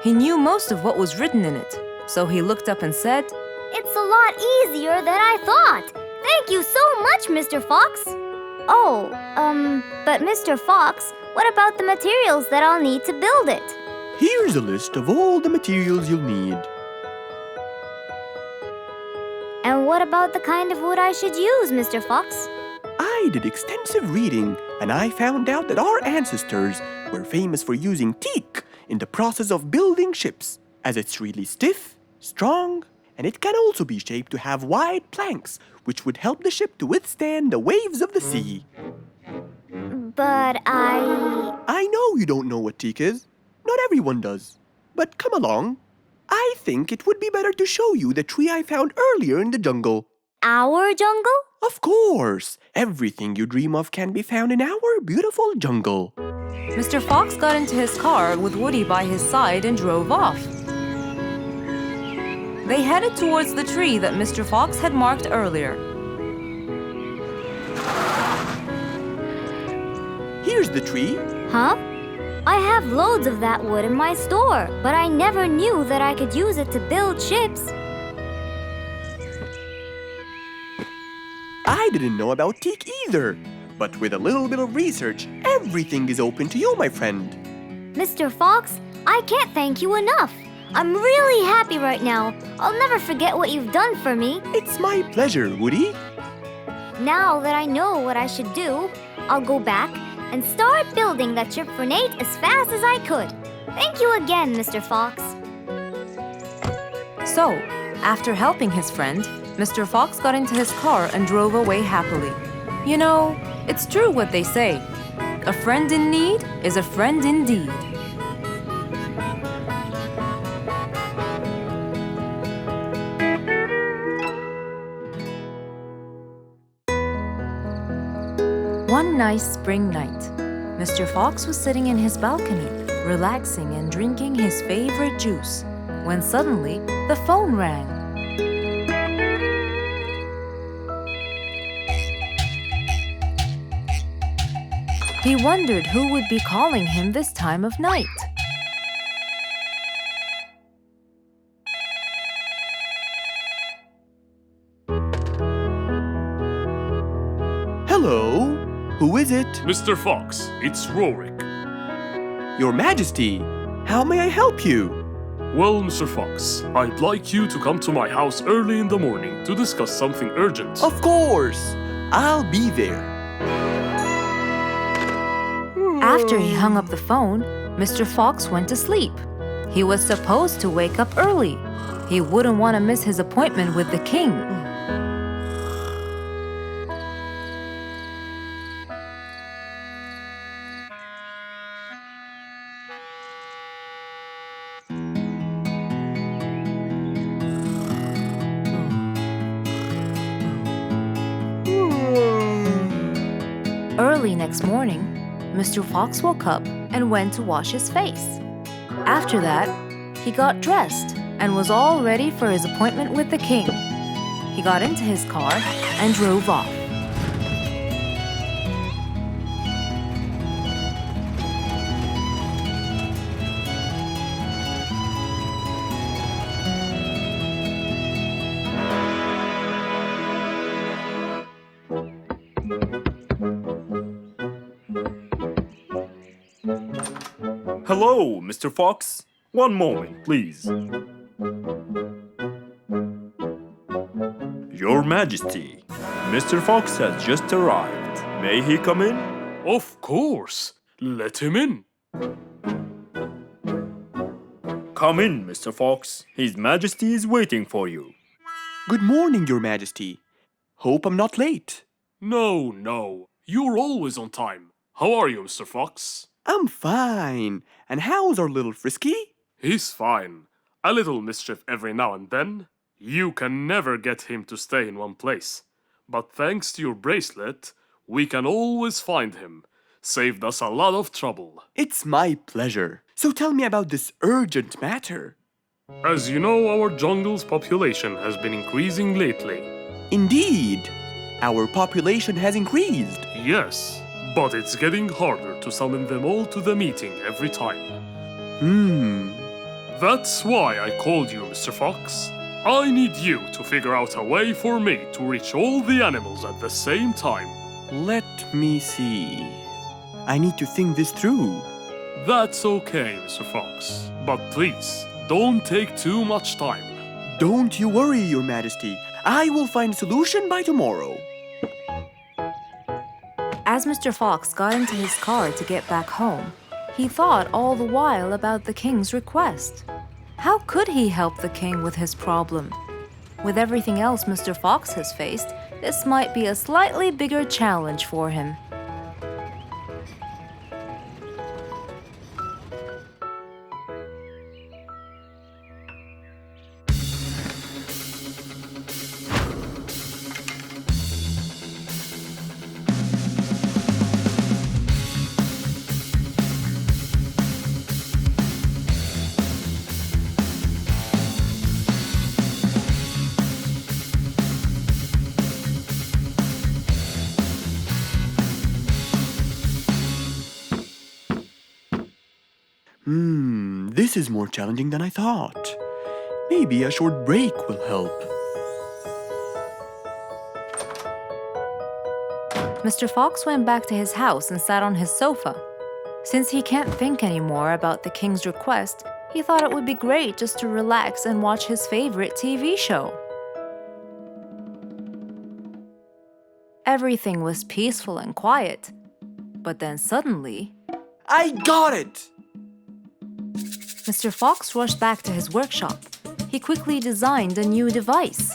He knew most of what was written in it, so he looked up and said, It's a lot easier than I thought. Thank you so much, Mr. Fox. Oh, but Mr. Fox, what about the materials that I'll need to build it? Here's a list of all the materials you'll need. And what about the kind of wood I should use, Mr. Fox? I did extensive reading, and I found out that our ancestors were famous for using teak in the process of building ships, as it's really stiff, strong, and it can also be shaped to have wide planks, which would help the ship to withstand the waves of the sea. But I know you don't know what teak is. Not everyone does. But come along. I think it would be better to show you the tree I found earlier in the jungle. Our jungle? Of course! Everything you dream of can be found in our beautiful jungle. Mr. Fox got into his car with Woody by his side and drove off. They headed towards the tree that Mr. Fox had marked earlier. Here's the tree. Huh? I have loads of that wood in my store, but I never knew that I could use it to build ships. I didn't know about teak either. But with a little bit of research, everything is open to you, my friend. Mr. Fox, I can't thank you enough. I'm really happy right now. I'll never forget what you've done for me. It's my pleasure, Woody. Now that I know what I should do, I'll go back and start building that ship for Nate as fast as I could. Thank you again, Mr. Fox. So, after helping his friend, Mr. Fox got into his car and drove away happily. You know, it's true what they say. A friend in need is a friend indeed. One nice spring night, Mr. Fox was sitting in his balcony, relaxing and drinking his favorite juice, when suddenly the phone rang. He wondered who would be calling him this time of night. Hello? Who is it? Mr. Fox, it's Rorik. Your Majesty, how may I help you? Well, Mr. Fox, I'd like you to come to my house early in the morning to discuss something urgent. Of course. I'll be there. After he hung up the phone, Mr. Fox went to sleep. He was supposed to wake up early. He wouldn't want to miss his appointment with the king. Early next morning, Mr. Fox woke up and went to wash his face. After that, he got dressed and was all ready for his appointment with the king. He got into his car and drove off. Hello, Mr. Fox. One moment, please. Your Majesty, Mr. Fox has just arrived. May he come in? Of course. Let him in. Come in, Mr. Fox. His Majesty is waiting for you. Good morning, Your Majesty. Hope I'm not late. No. You're always on time. How are you, Mr. Fox? I'm fine. And how's our little Frisky? He's fine. A little mischief every now and then. You can never get him to stay in one place. But thanks to your bracelet, we can always find him. Saved us a lot of trouble. It's my pleasure. So tell me about this urgent matter. As you know, our jungle's population has been increasing lately. Indeed, our population has increased. Yes, but it's getting harder to summon them all to the meeting every time. That's why I called you, Mr. Fox. I need you to figure out a way for me to reach all the animals at the same time. Let me see. I need to think this through. That's okay, Mr. Fox. But please, don't take too much time. Don't you worry, Your Majesty. I will find a solution by tomorrow. As Mr. Fox got into his car to get back home, he thought all the while about the king's request. How could he help the king with his problem? With everything else Mr. Fox has faced, this might be a slightly bigger challenge for him. This is more challenging than I thought. Maybe a short break will help. Mr. Fox went back to his house and sat on his sofa. Since he can't think anymore about the king's request, he thought it would be great just to relax and watch his favorite TV show. Everything was peaceful and quiet. But then suddenly, I got it! Mr. Fox rushed back to his workshop. He quickly designed a new device.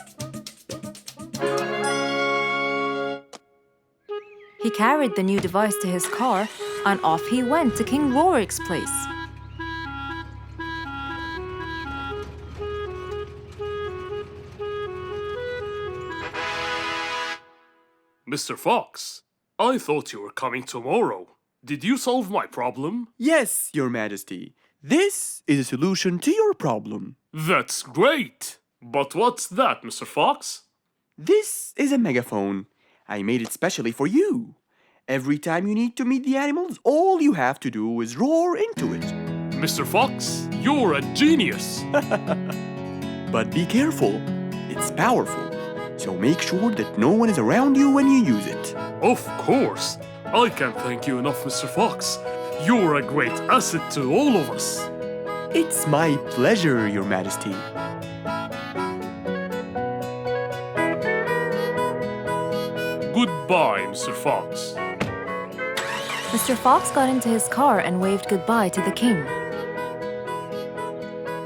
He carried the new device to his car, and off he went to King Rorik's place. Mr. Fox, I thought you were coming tomorrow. Did you solve my problem? Yes, Your Majesty. This is a solution to your problem. That's great! But what's that, Mr. Fox? This is a megaphone. I made it specially for you. Every time you need to meet the animals, all you have to do is roar into it. Mr. Fox, you're a genius! But be careful. It's powerful. So make sure that no one is around you when you use it. Of course! I can't thank you enough, Mr. Fox. You're a great asset to all of us. It's my pleasure, Your Majesty. Goodbye, Mr. Fox. Mr. Fox got into his car and waved goodbye to the king.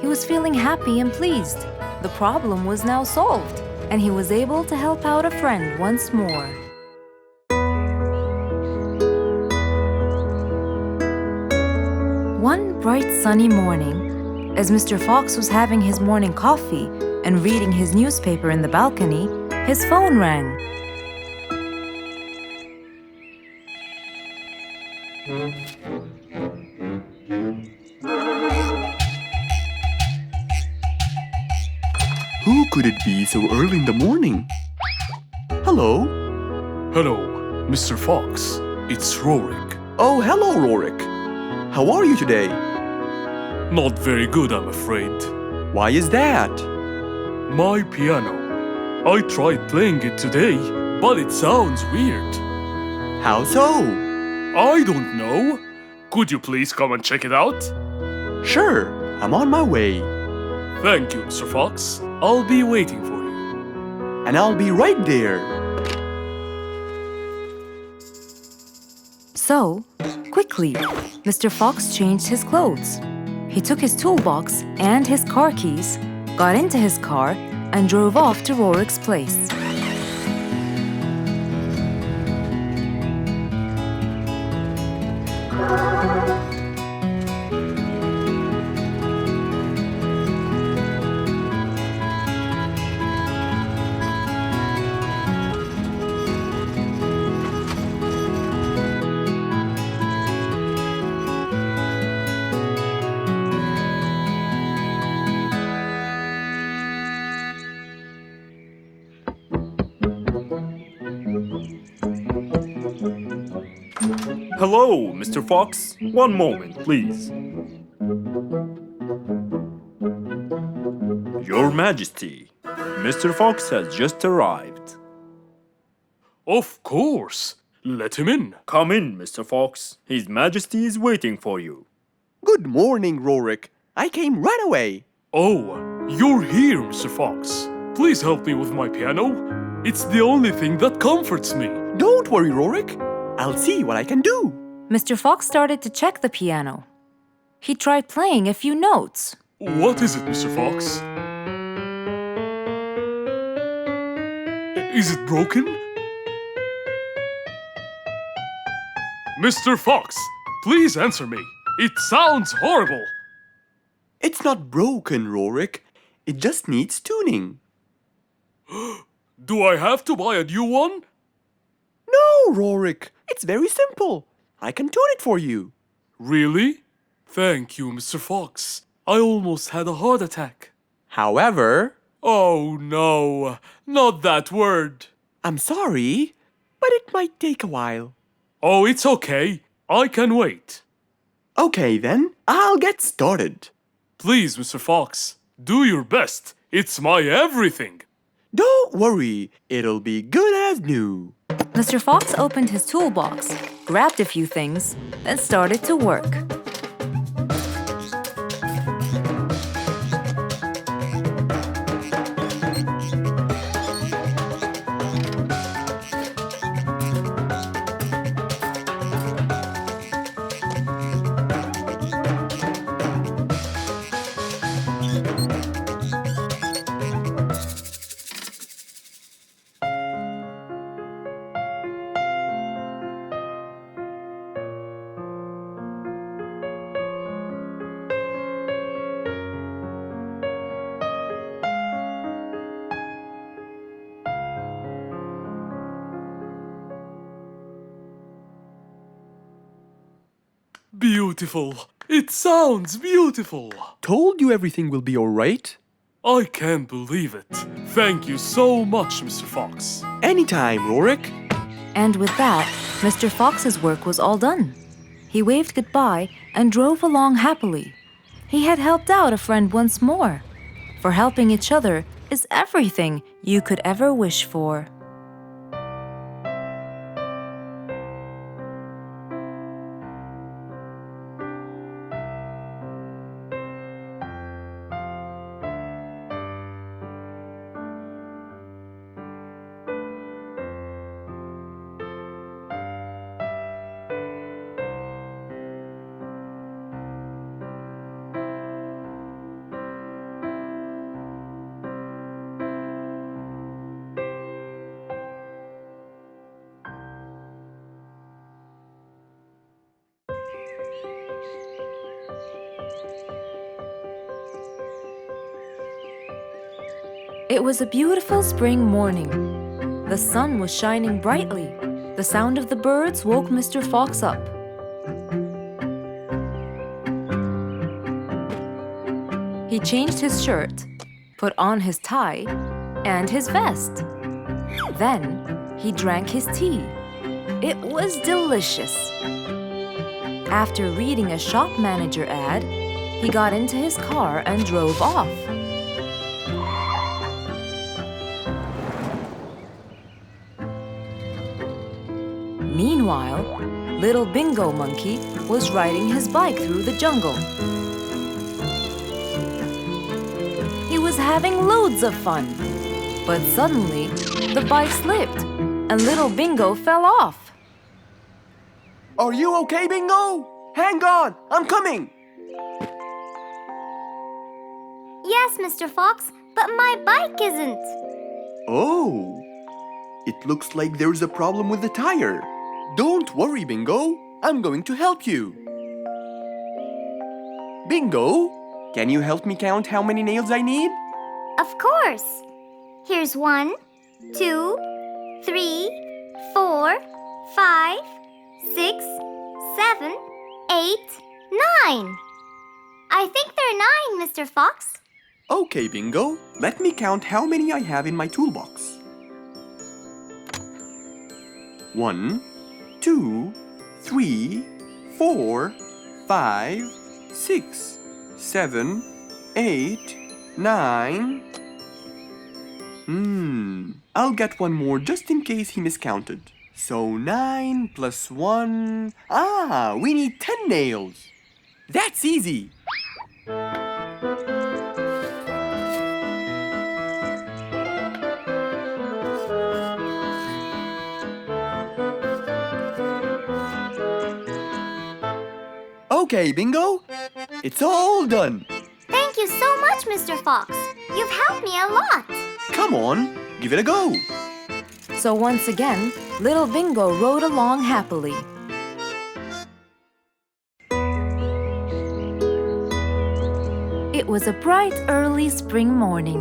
He was feeling happy and pleased. The problem was now solved, and he was able to help out a friend once more. One bright sunny morning, as Mr. Fox was having his morning coffee and reading his newspaper in the balcony, his phone rang. Who could it be so early in the morning? Hello? Hello, Mr. Fox. It's Rorik. Oh, hello, Rorik. How are you today? Not very good, I'm afraid. Why is that? My piano. I tried playing it today, but it sounds weird. How so? I don't know. Could you please come and check it out? Sure, I'm on my way. Thank you, Mr. Fox. I'll be waiting for you. And I'll be right there. So, quickly, Mr. Fox changed his clothes. He took his toolbox and his car keys, got into his car, and drove off to Rorik's place. Hello, Mr. Fox. One moment, please. Your Majesty, Mr. Fox has just arrived. Of course. Let him in. Come in, Mr. Fox. His Majesty is waiting for you. Good morning, Rorik. I came right away. Oh, you're here, Mr. Fox. Please help me with my piano. It's the only thing that comforts me. Don't worry, Rorik. I'll see what I can do. Mr. Fox started to check the piano. He tried playing a few notes. What is it, Mr. Fox? Is it broken? Mr. Fox, please answer me. It sounds horrible. It's not broken, Rorik. It just needs tuning. Do I have to buy a new one? No, Rorik. It's very simple. I can tune it for you. Really? Thank you, Mr. Fox. I almost had a heart attack. However, Oh no, not that word. I'm sorry, but it might take a while. Oh, it's okay. I can wait. Okay, then, I'll get started. Please, Mr. Fox, do your best. It's my everything. Don't worry, it'll be good as new. Mr. Fox opened his toolbox, grabbed a few things, and started to work. Beautiful. It sounds beautiful. Told you everything will be alright? I can't believe it. Thank you so much, Mr. Fox. Anytime, Rorik. And with that, Mr. Fox's work was all done. He waved goodbye and drove along happily. He had helped out a friend once more. For helping each other is everything you could ever wish for. It was a beautiful spring morning. The sun was shining brightly. The sound of the birds woke Mr. Fox up. He changed his shirt, put on his tie, and his vest. Then he drank his tea. It was delicious. After reading a shop manager ad, he got into his car and drove off. Meanwhile, little Bingo Monkey was riding his bike through the jungle. was having loads of fun. But suddenly, the bike slipped, and little Bingo fell off. Are you okay, Bingo? Hang on, I'm coming. Yes, Mr. Fox, but my bike isn't. Oh, it looks like there's a problem with the tire. Don't worry, Bingo. I'm going to help you. Bingo, can you help me count how many nails I need? Of course. Here's 1, 2, 3, 4, 5, 6, 7, 8, 9. I think there are 9, Mr. Fox. Okay, Bingo. Let me count how many I have in my toolbox. 1, 2, 3, 4, 5, 6, 7, 8, 9. I'll get one more just in case he miscounted. So 9 plus 1. We need 10 nails. That's easy. Okay, Bingo. It's all done. Thank you so much, Mr. Fox. You've helped me a lot. Come on, give it a go. So once again, little Bingo rode along happily. It was a bright, early spring morning.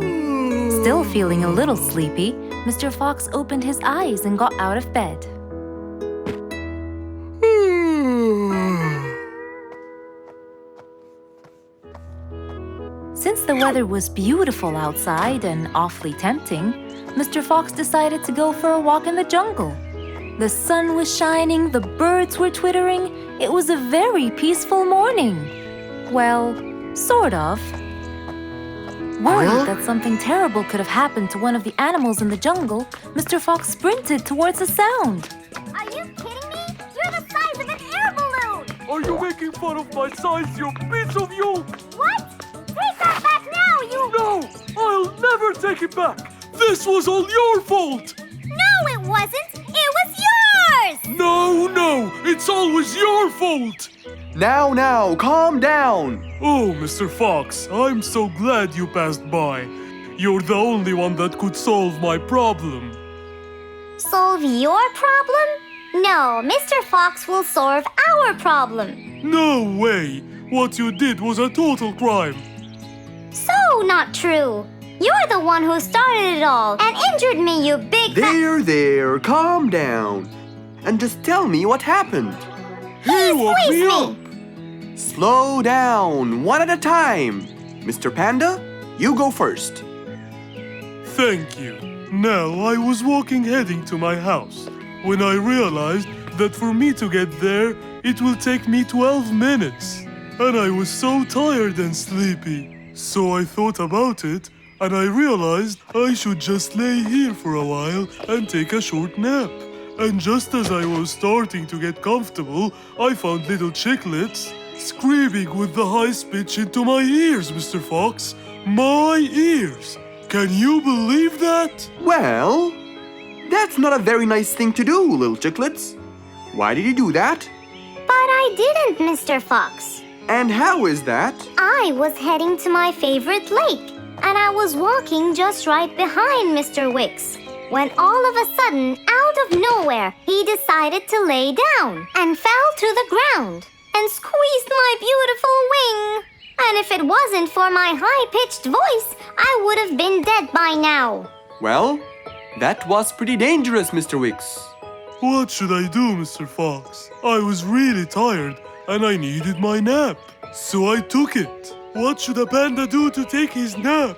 Still feeling a little sleepy, Mr. Fox opened his eyes and got out of bed. Since the weather was beautiful outside and awfully tempting, Mr. Fox decided to go for a walk in the jungle. The sun was shining, the birds were twittering. It was a very peaceful morning. Well, sort of. Worried that something terrible could have happened to one of the animals in the jungle, Mr. Fox sprinted towards the sound. Are you kidding me? You're the size of an air balloon! Are you making fun of my size, you piece of you? What? Take that back now, you... No! I'll never take it back! This was all your fault! No, it wasn't! It was yours! No! It's always your fault! Now, calm down. Oh, Mr. Fox, I'm so glad you passed by. You're the only one that could solve my problem. Solve your problem? No, Mr. Fox will solve our problem. No way! What you did was a total crime. So not true. You're the one who started it all and injured me, you big There, calm down. And just tell me what happened. He woke me up. Slow down, one at a time. Mr. Panda, you go first. Thank you. Now, I was walking heading to my house when I realized that for me to get there, it will take me 12 minutes. And I was so tired and sleepy. So I thought about it, and I realized I should just lay here for a while and take a short nap. And just as I was starting to get comfortable, I found little chiclets screaming with the highest pitch into my ears, Mr. Fox. My ears! Can you believe that? Well, that's not a very nice thing to do, little chiclets. Why did you do that? But I didn't, Mr. Fox. And how is that? I was heading to my favorite lake, and I was walking just right behind Mr. Wicks, when all of a sudden, out of nowhere, he decided to lay down and fell to the ground and squeezed my beautiful wing. And if it wasn't for my high-pitched voice, I would have been dead by now. Well, that was pretty dangerous, Mr. Wicks. What should I do, Mr. Fox? I was really tired and I needed my nap. So I took it. What should a panda do to take his nap?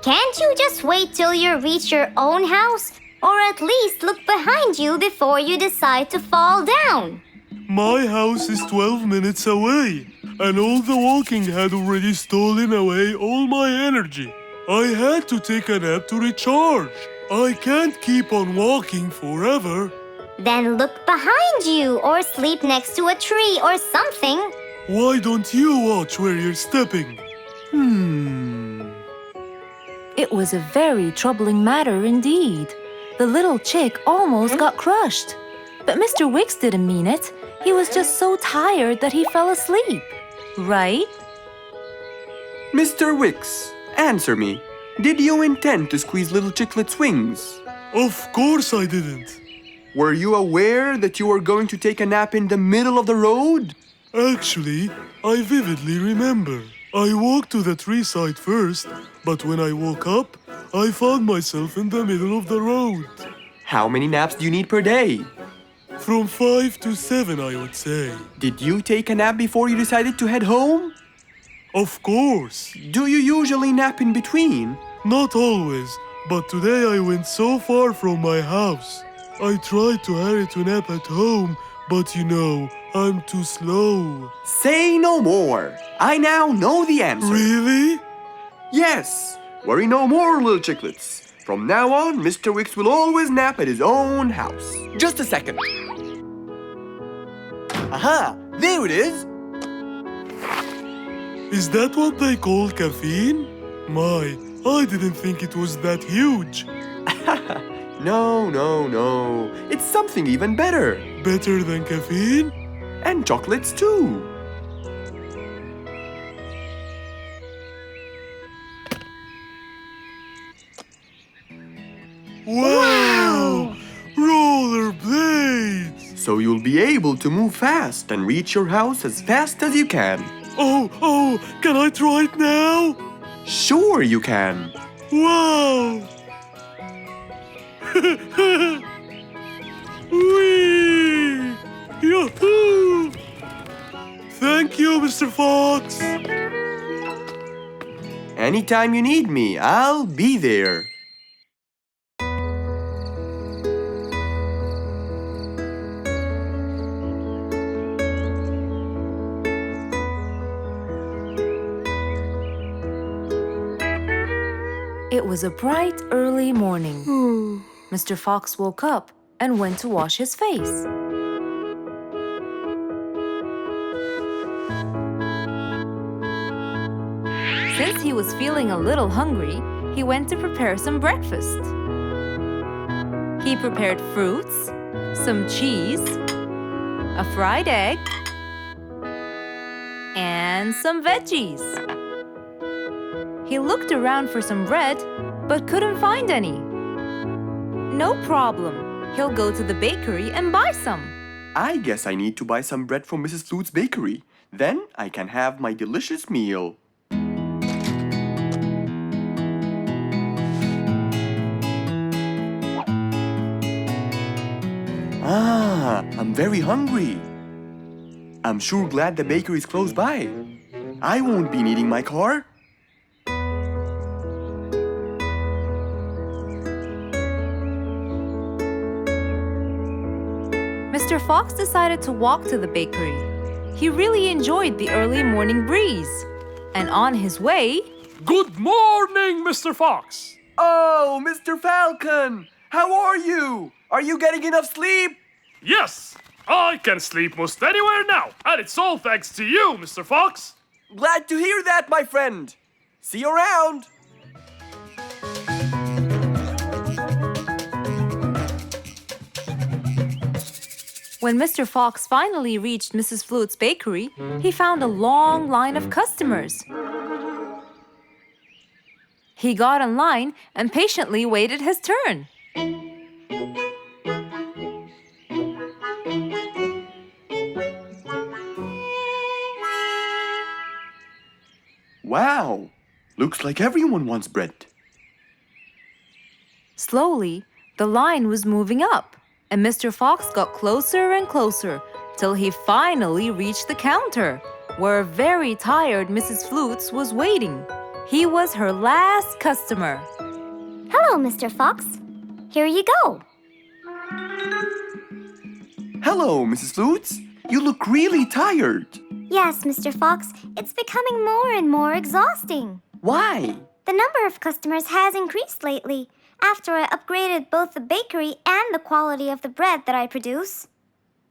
Can't you just wait till you reach your own house? Or at least look behind you before you decide to fall down? My house is 12 minutes away, and all the walking had already stolen away all my energy. I had to take a nap to recharge. I can't keep on walking forever. Then look behind you or sleep next to a tree or something. Why don't you watch where you're stepping? It was a very troubling matter indeed. The little chick almost got crushed. But Mr. Wicks didn't mean it. He was just so tired that he fell asleep. Right? Mr. Wicks, answer me. Did you intend to squeeze little chicklet's wings? Of course I didn't. Were you aware that you were going to take a nap in the middle of the road? Actually, I vividly remember. I walked to the tree side first, but when I woke up, I found myself in the middle of the road. How many naps do you need per day? From 5 to 7, I would say. Did you take a nap before you decided to head home? Of course. Do you usually nap in between? Not always, but today I went so far from my house. I tried to hurry to nap at home, but you know, I'm too slow. Say no more. I now know the answer. Really? Yes. Worry no more, little chicklets. From now on, Mr. Wicks will always nap at his own house. Just a second. Aha! There it is! Is that what they call caffeine? My, I didn't think it was that huge. No. It's something even better. Better than caffeine? And chocolates too. Wow! Rollerblades! So you'll be able to move fast and reach your house as fast as you can. Oh, can I try it now? Sure you can. Wow! Whee! Yahoo! Thank you, Mr. Fox. Anytime you need me, I'll be there. It was a bright, early morning. Mr. Fox woke up and went to wash his face. Since he was feeling a little hungry, he went to prepare some breakfast. He prepared fruits, some cheese, a fried egg, and some veggies. He looked around for some bread, but couldn't find any. No problem. He'll go to the bakery and buy some. I guess I need to buy some bread from Mrs. Flute's bakery. Then I can have my delicious meal. I'm very hungry. I'm sure glad the bakery is close by. I won't be needing my car. Mr. Fox decided to walk to the bakery. He really enjoyed the early morning breeze. And on his way... Good morning, Mr. Fox. Oh, Mr. Falcon! How are you? Are you getting enough sleep? Yes, I can sleep most anywhere now. And it's all thanks to you, Mr. Fox. Glad to hear that, my friend. See you around. When Mr. Fox finally reached Mrs. Flute's bakery, he found a long line of customers. He got in line and patiently waited his turn. Wow! Looks like everyone wants bread. Slowly, the line was moving up, and Mr. Fox got closer and closer till he finally reached the counter, where a very tired Mrs. Flutes was waiting. He was her last customer. Hello, Mr. Fox. Here you go. Hello, Mrs. Flutes. You look really tired. Yes, Mr. Fox, it's becoming more and more exhausting. Why? The number of customers has increased lately after I upgraded both the bakery and the quality of the bread that I produce.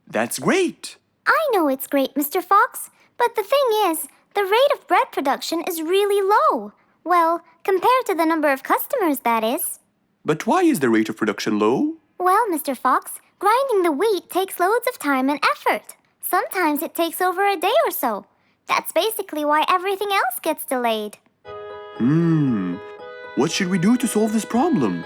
That's great. I know it's great, Mr. Fox, but the thing is, the rate of bread production is really low. Well, compared to the number of customers, that is. But why is the rate of production low? Well, Mr. Fox, grinding the wheat takes loads of time and effort. Sometimes it takes over a day or so. That's basically why everything else gets delayed. What should we do to solve this problem?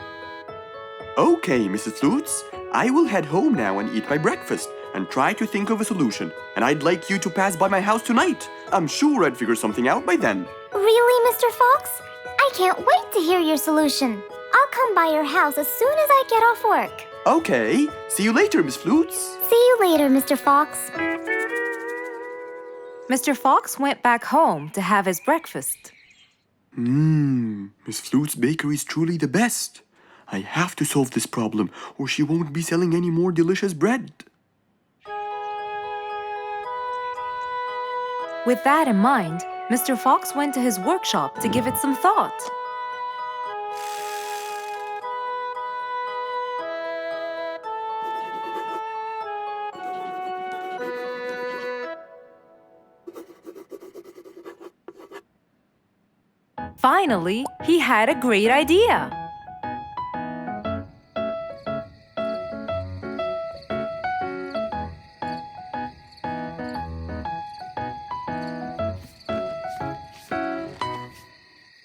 Okay, Mrs. Flutes, I will head home now and eat my breakfast and try to think of a solution. And I'd like you to pass by my house tonight. I'm sure I'd figure something out by then. Really, Mr. Fox? I can't wait to hear your solution. I'll come by your house as soon as I get off work. Okay, see you later, Miss Flutes. See you later, Mr. Fox. Mr. Fox went back home to have his breakfast. Miss Flute's bakery is truly the best. I have to solve this problem or she won't be selling any more delicious bread. With that in mind, Mr. Fox went to his workshop to give it some thought. Finally, he had a great idea.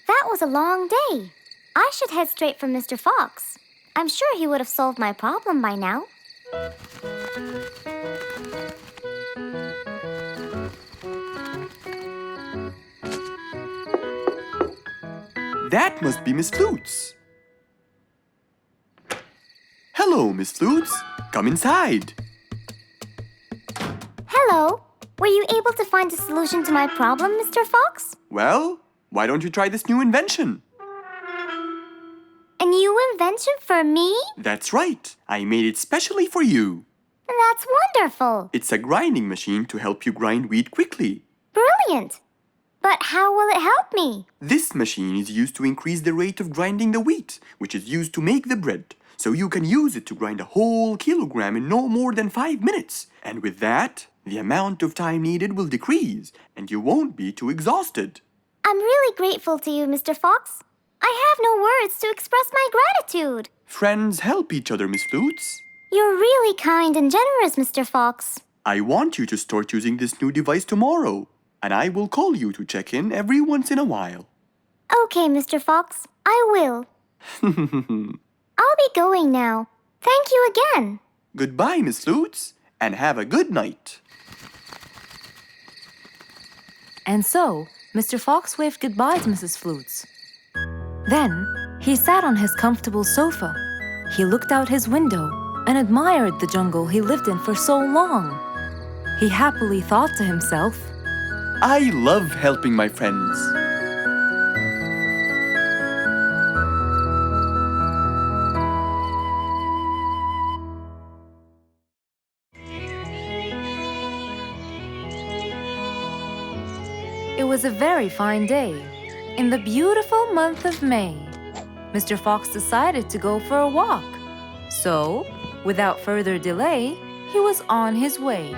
That was a long day. I should head straight for Mr. Fox. I'm sure he would have solved my problem by now. That must be Miss Flutes. Hello, Miss Flutes. Come inside. Hello. Were you able to find a solution to my problem, Mr. Fox? Well, why don't you try this new invention? A new invention for me? That's right. I made it specially for you. That's wonderful. It's a grinding machine to help you grind wheat quickly. Brilliant. But how will it help me? This machine is used to increase the rate of grinding the wheat, which is used to make the bread. So you can use it to grind a whole kilogram in no more than 5 minutes. And with that, the amount of time needed will decrease, and you won't be too exhausted. I'm really grateful to you, Mr. Fox. I have no words to express my gratitude. Friends help each other, Miss Flutes. You're really kind and generous, Mr. Fox. I want you to start using this new device tomorrow, and I will call you to check in every once in a while. Okay, Mr. Fox, I will. I'll be going now. Thank you again. Goodbye, Miss Flutes, and have a good night. And so, Mr. Fox waved goodbye to Mrs. Flutes. Then, he sat on his comfortable sofa. He looked out his window and admired the jungle he lived in for so long. He happily thought to himself, I love helping my friends. It was a very fine day, in the beautiful month of May. Mr. Fox decided to go for a walk. So, without further delay, he was on his way.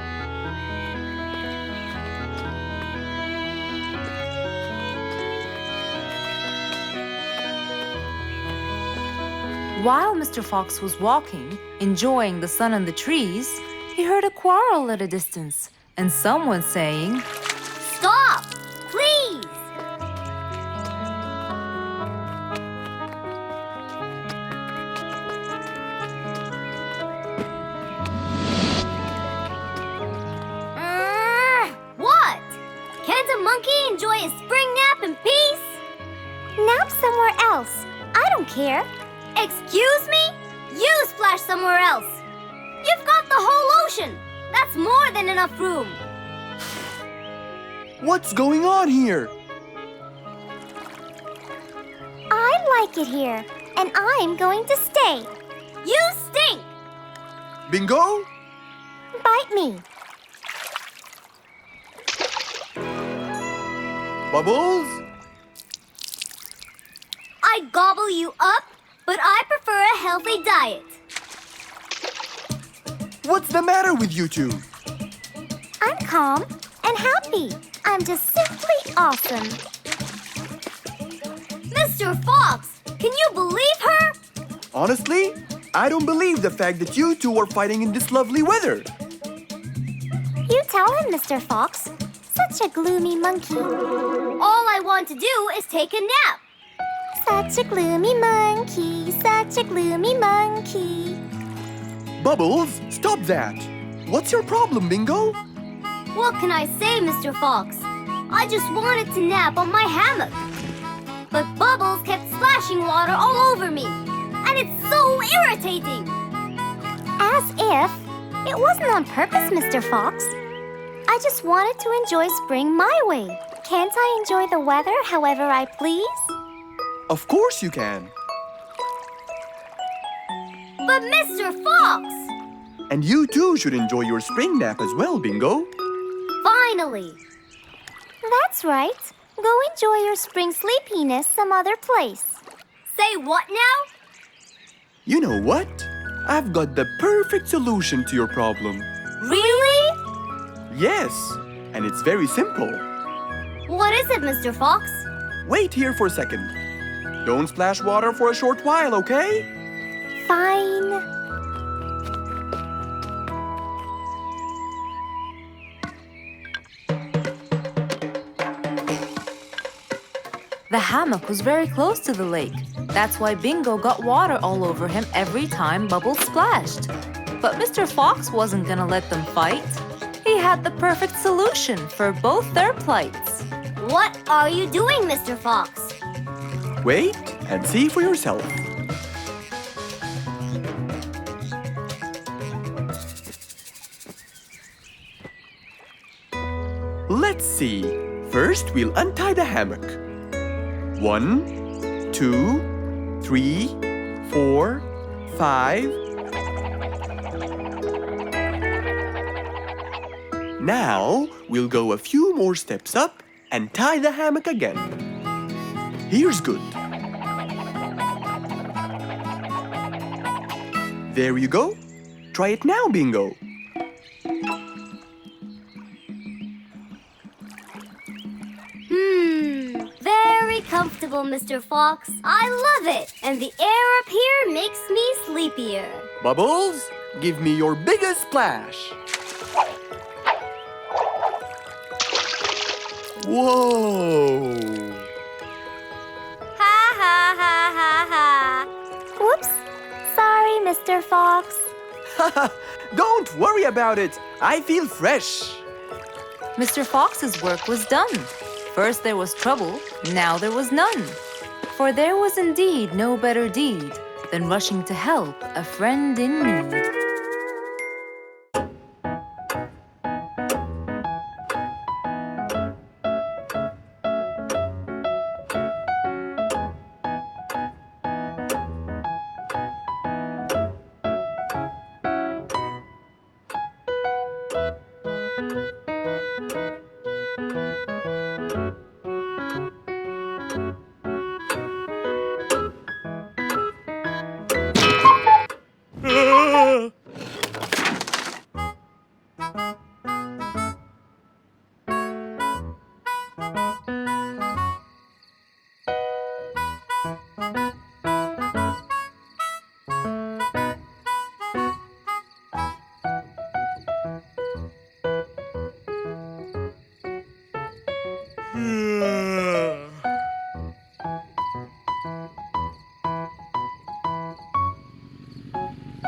While Mr. Fox was walking, enjoying the sun and the trees, he heard a quarrel at a distance and someone saying, Stop! Please! What? Can't a monkey enjoy a spring nap in peace? Nap somewhere else. I don't care. Excuse me? You splash somewhere else. You've got the whole ocean. That's more than enough room. What's going on here? I like it here, and I'm going to stay. You stink! Bingo? Bite me. Bubbles? I gobble you up, but I prefer a healthy diet. What's the matter with you two? I'm calm and happy. I'm just simply awesome. Mr. Fox, can you believe her? Honestly, I don't believe the fact that you two are fighting in this lovely weather. You tell him, Mr. Fox. Such a gloomy monkey. All I want to do is take a nap. Such a gloomy monkey. Such a gloomy monkey. Bubbles, stop that. What's your problem, Bingo? What can I say, Mr. Fox? I just wanted to nap on my hammock. But Bubbles kept splashing water all over me. And it's so irritating. As if. It wasn't on purpose, Mr. Fox. I just wanted to enjoy spring my way. Can't I enjoy the weather however I please? Of course you can. But Mr. Fox! And you too should enjoy your spring nap as well, Bingo. Finally! That's right. Go enjoy your spring sleepiness some other place. Say what now? You know what? I've got the perfect solution to your problem. Really? Yes, and it's very simple. What is it, Mr. Fox? Wait here for a second. Don't splash water for a short while, okay? Fine. The hammock was very close to the lake. That's why Bingo got water all over him every time Bubbles splashed. But Mr. Fox wasn't gonna let them fight. He had the perfect solution for both their plights. What are you doing, Mr. Fox? Wait and see for yourself. Let's see. First, we'll untie the hammock. 1, 2, 3, 4, 5. Now, we'll go a few more steps up and tie the hammock again. Here's good. There you go. Try it now, Bingo. Very comfortable, Mr. Fox. I love it. And the air up here makes me sleepier. Bubbles, give me your biggest splash. Whoa! Ha ha ha ha ha. Whoops. Sorry, Mr. Fox. Don't worry about it. I feel fresh. Mr. Fox's work was done. First there was trouble, now there was none. For there was indeed no better deed than rushing to help a friend in need.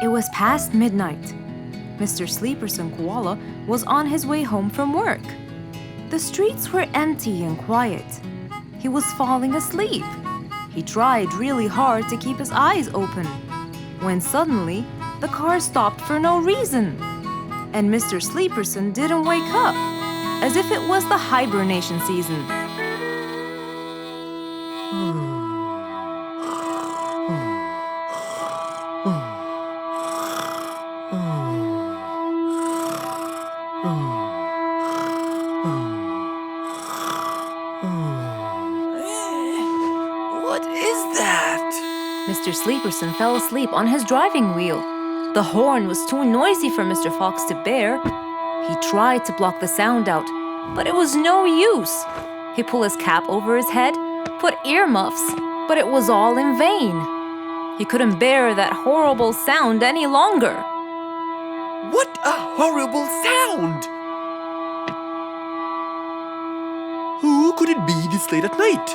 It was past midnight. Mr. Sleeperson Koala was on his way home from work. The streets were empty and quiet. He was falling asleep. He tried really hard to keep his eyes open, when suddenly the car stopped for no reason. And Mr. Sleeperson didn't wake up, as if it was the hibernation season. What is that? Mr. Sleeperson fell asleep on his driving wheel. The horn was too noisy for Mr. Fox to bear. He tried to block the sound out, but it was no use. He pulled his cap over his head, put earmuffs, But it was all in vain. He couldn't bear that horrible sound any longer. What a horrible sound! Who could it be this late at night?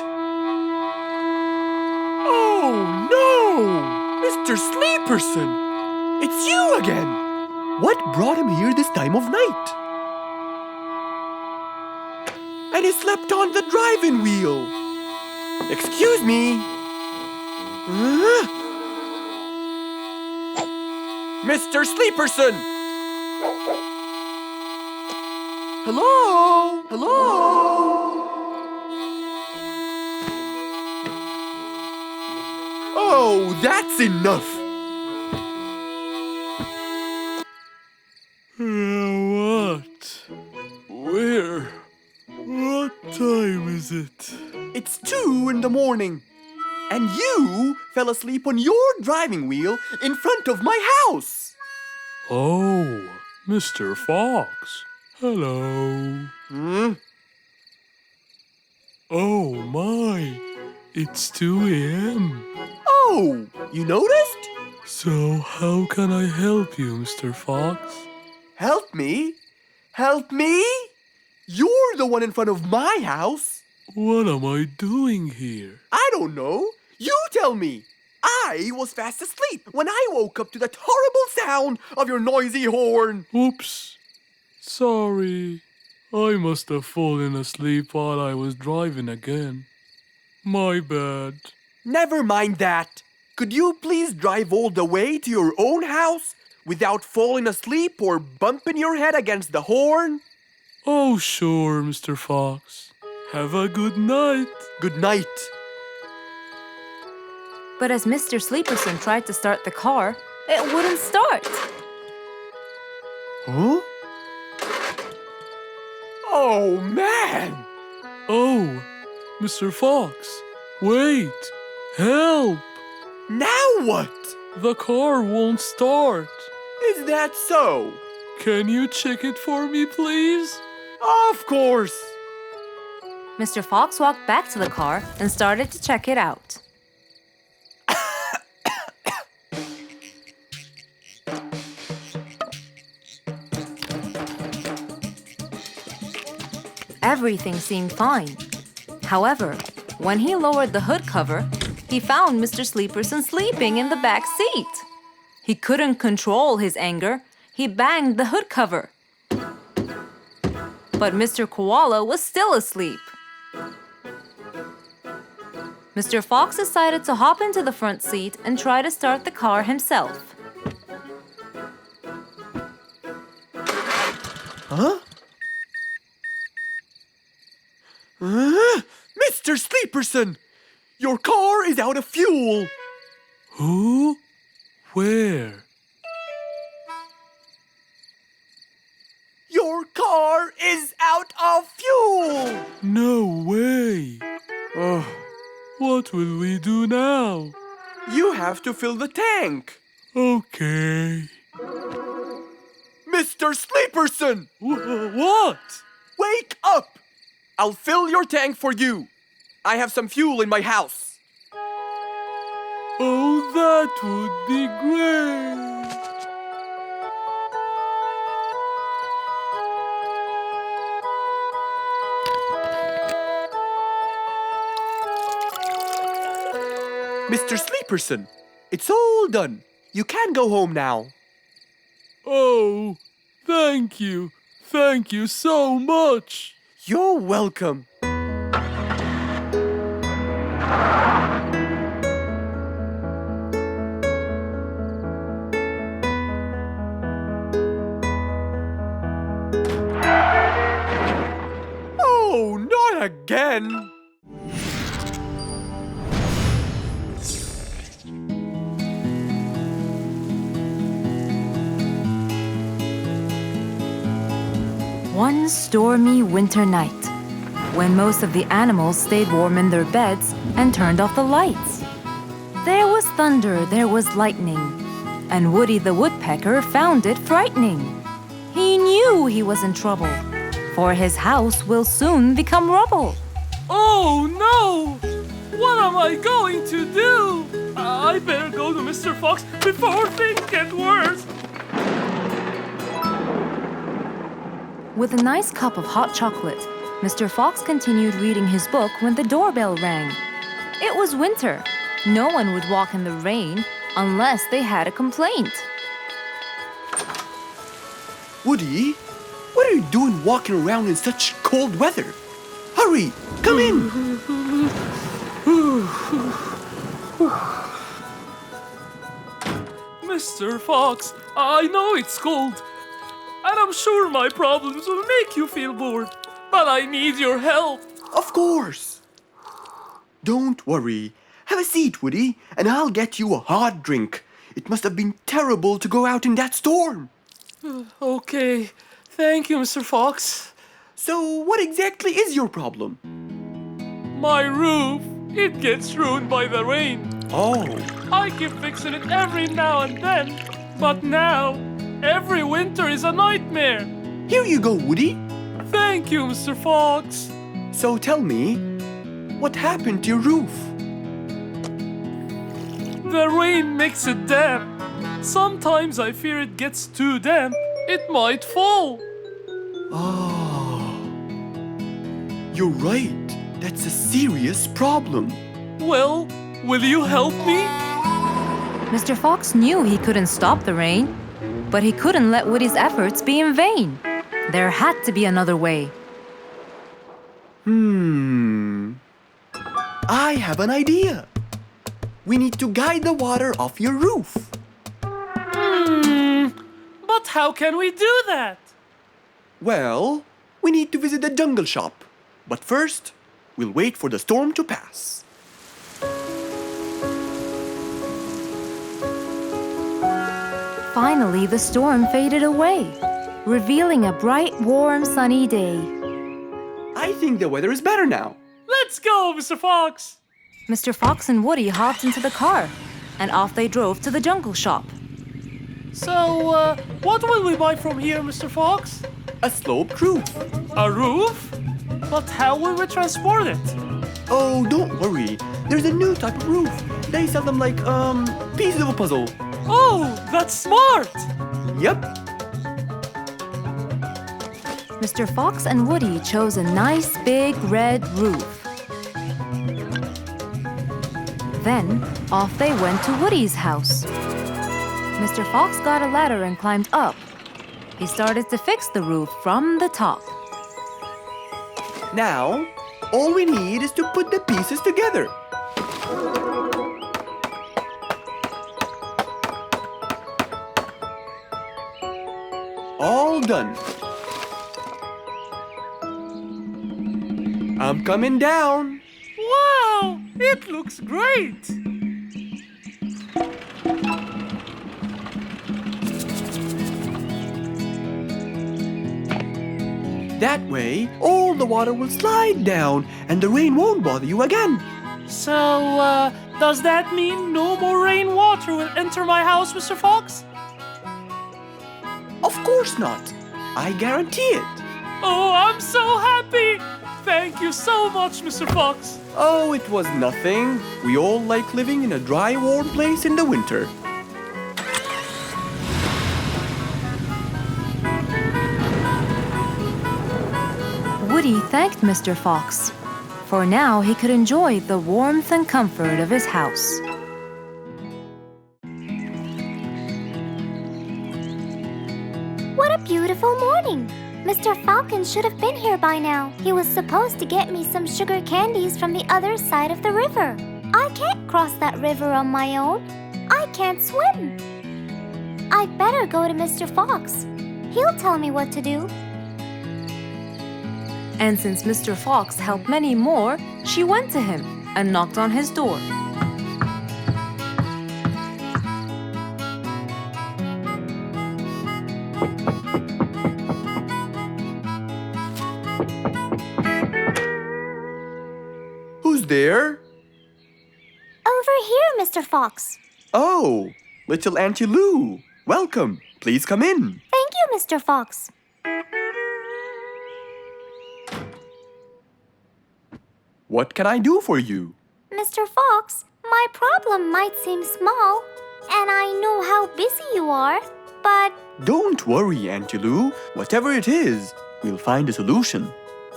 Oh no! Mr. Sleeperson! It's you again! What brought him here this time of night? And he slept on the driving wheel! Excuse me! Mr. Sleeperson! Hello? Hello? Oh, that's enough! What? Where? What time is it? It's 2 in the morning. And you fell asleep on your driving wheel in front of my house. Oh, Mr. Fox. Hello. Oh my, it's 2 a.m. Oh, you noticed? So how can I help you, Mr. Fox? Help me? Help me? You're the one in front of my house. What am I doing here? I don't know. You tell me. I was fast asleep when I woke up to that horrible sound of your noisy horn. Oops. Sorry. I must have fallen asleep while I was driving again. My bad. Never mind that. Could you please drive all the way to your own house without falling asleep or bumping your head against the horn? Oh, sure, Mr. Fox. Have a good night. Good night. But as Mr. Sleeperson tried to start the car, it wouldn't start. Huh? Oh, man! Oh, Mr. Fox, wait! Help! Now what? The car won't start. Is that so? Can you check it for me, please? Of course! Mr. Fox walked back to the car and started to check it out. Everything seemed fine. However, when he lowered the hood cover, he found Mr. Sleeperson sleeping in the back seat. He couldn't control his anger. He banged the hood cover. But Mr. Koala was still asleep. Mr. Fox decided to hop into the front seat and try to start the car himself. Huh? Mr. Sleeperson! Your car is out of fuel! Who? Where? Your car is out of fuel! No way! Oh, What will we do now? you have to fill the tank! Okay. Mr. Sleeperson! What? Wake up! I'll fill your tank for you. I have some fuel in my house. Oh, that would be great. Mr. Sleeperson, it's all done. You can go home now. Oh, thank you. Thank you so much. You're welcome. Oh, not again! One stormy winter night, when most of the animals stayed warm in their beds and turned off the lights. There was thunder, there was lightning, and Woody the Woodpecker found it frightening. He knew he was in trouble, for his house will soon become rubble. Oh, no! What am I going to do? I better go to Mr. Fox before things get worse. With a nice cup of hot chocolate, Mr. Fox continued reading his book when the doorbell rang. It was winter. No one would walk in the rain unless they had a complaint. Woody, what are you doing walking around in such cold weather? Hurry, come in. Mr. Fox, I know it's cold, and I'm sure my problems will make you feel bored, but I need your help. Of course. Don't worry. Have a seat, Woody, and I'll get you a hot drink. It must have been terrible to go out in that storm. Okay, thank you, Mr. Fox. So, what exactly is your problem? My roof, it gets ruined by the rain. Oh, I keep fixing it every now and then, but now, every winter is a nightmare. here you go, Woody. Thank you, Mr. Fox. So tell me, what happened to your roof? The rain makes it damp. Sometimes I fear it gets too damp. It might fall. Oh, you're right. That's a serious problem. Well, will you help me? Mr. Fox knew he couldn't stop the rain, but he couldn't let Woody's efforts be in vain. There had to be another way. I have an idea. We need to guide the water off your roof. But how can we do that? Well, we need to visit the jungle shop. But first, we'll wait for the storm to pass. Finally, the storm faded away, revealing a bright, warm, sunny day. I think the weather is better now. Let's go, Mr. Fox. Mr. Fox and Woody hopped into the car, and off they drove to the jungle shop. So, what will we buy from here, Mr. Fox? A sloped roof. A roof? But how will we transport it? Oh, don't worry. There's a new type of roof. They sell them like, pieces of a puzzle. Oh, that's smart! Yep. Mr. Fox and Woody chose a nice big red roof. Then, off they went to Woody's house. Mr. Fox got a ladder and climbed up. He started to fix the roof from the top. Now, all we need is to put the pieces together. All done. I'm coming down. Wow, it looks great! That way, all the water will slide down and the rain won't bother you again. So, does that mean no more rainwater will enter my house, Mr. Fox? Of course not. I guarantee it. Oh, I'm so happy! Thank you so much, Mr. Fox. Oh, it was nothing. We all like living in a dry, warm place in the winter. Woody thanked Mr. Fox, for now he could enjoy the warmth and comfort of his house. What a beautiful morning! Mr. Falcon should have been here by now. He was supposed to get me some sugar candies from the other side of the river. I can't cross that river on my own. I can't swim. I'd better go to Mr. Fox. He'll tell me what to do. And since Mr. Fox helped many more, she went to him and knocked on his door. Who's there? Over here, Mr. Fox. Oh, little Auntie Lou. Welcome. Please come in. Thank you, Mr. Fox. What can I do for you? Mr. Fox, my problem might seem small, and I know how busy you are, but Don't worry, Auntie Lou. Whatever it is, we'll find a solution.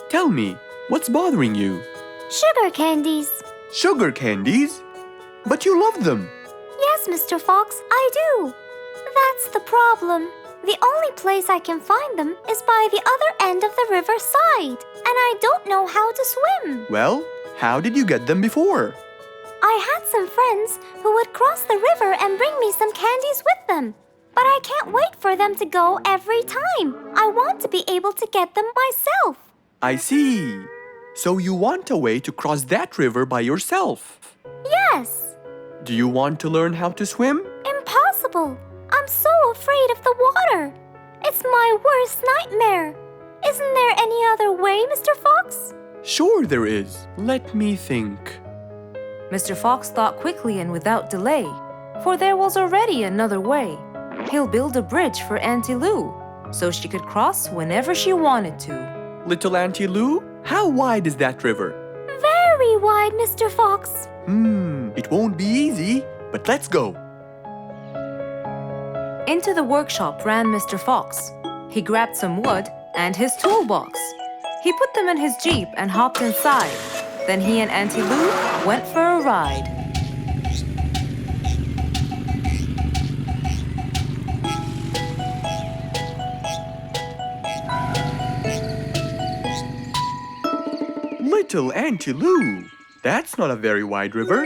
Tell me, what's bothering you? sugar candies. Sugar candies? But you love them. Yes, Mr. Fox, I do. That's the problem. The only place I can find them is by the other end of the river side, and I don't know how to swim. Well, how did you get them before? I had some friends who would cross the river and bring me some candies with them. But I can't wait for them to go every time. I want to be able to get them myself. I see. So you want a way to cross that river by yourself. Yes. Do you want to learn how to swim? Impossible. I'm so afraid of the water. It's my worst nightmare. Isn't there any other way, Mr. Fox? Sure there is. Let me think. Mr. Fox thought quickly and without delay, for there was already another way. He'll build a bridge for Auntie Lou, so she could cross whenever she wanted to. Little Auntie Lou, how wide is that river? Very wide, Mr. Fox. It won't be easy, but let's go. Into the workshop ran Mr. Fox. He grabbed some wood and his toolbox. He put them in his Jeep and hopped inside. Then he and Auntie Lou went for a ride. Little Auntie Lou, that's not a very wide river.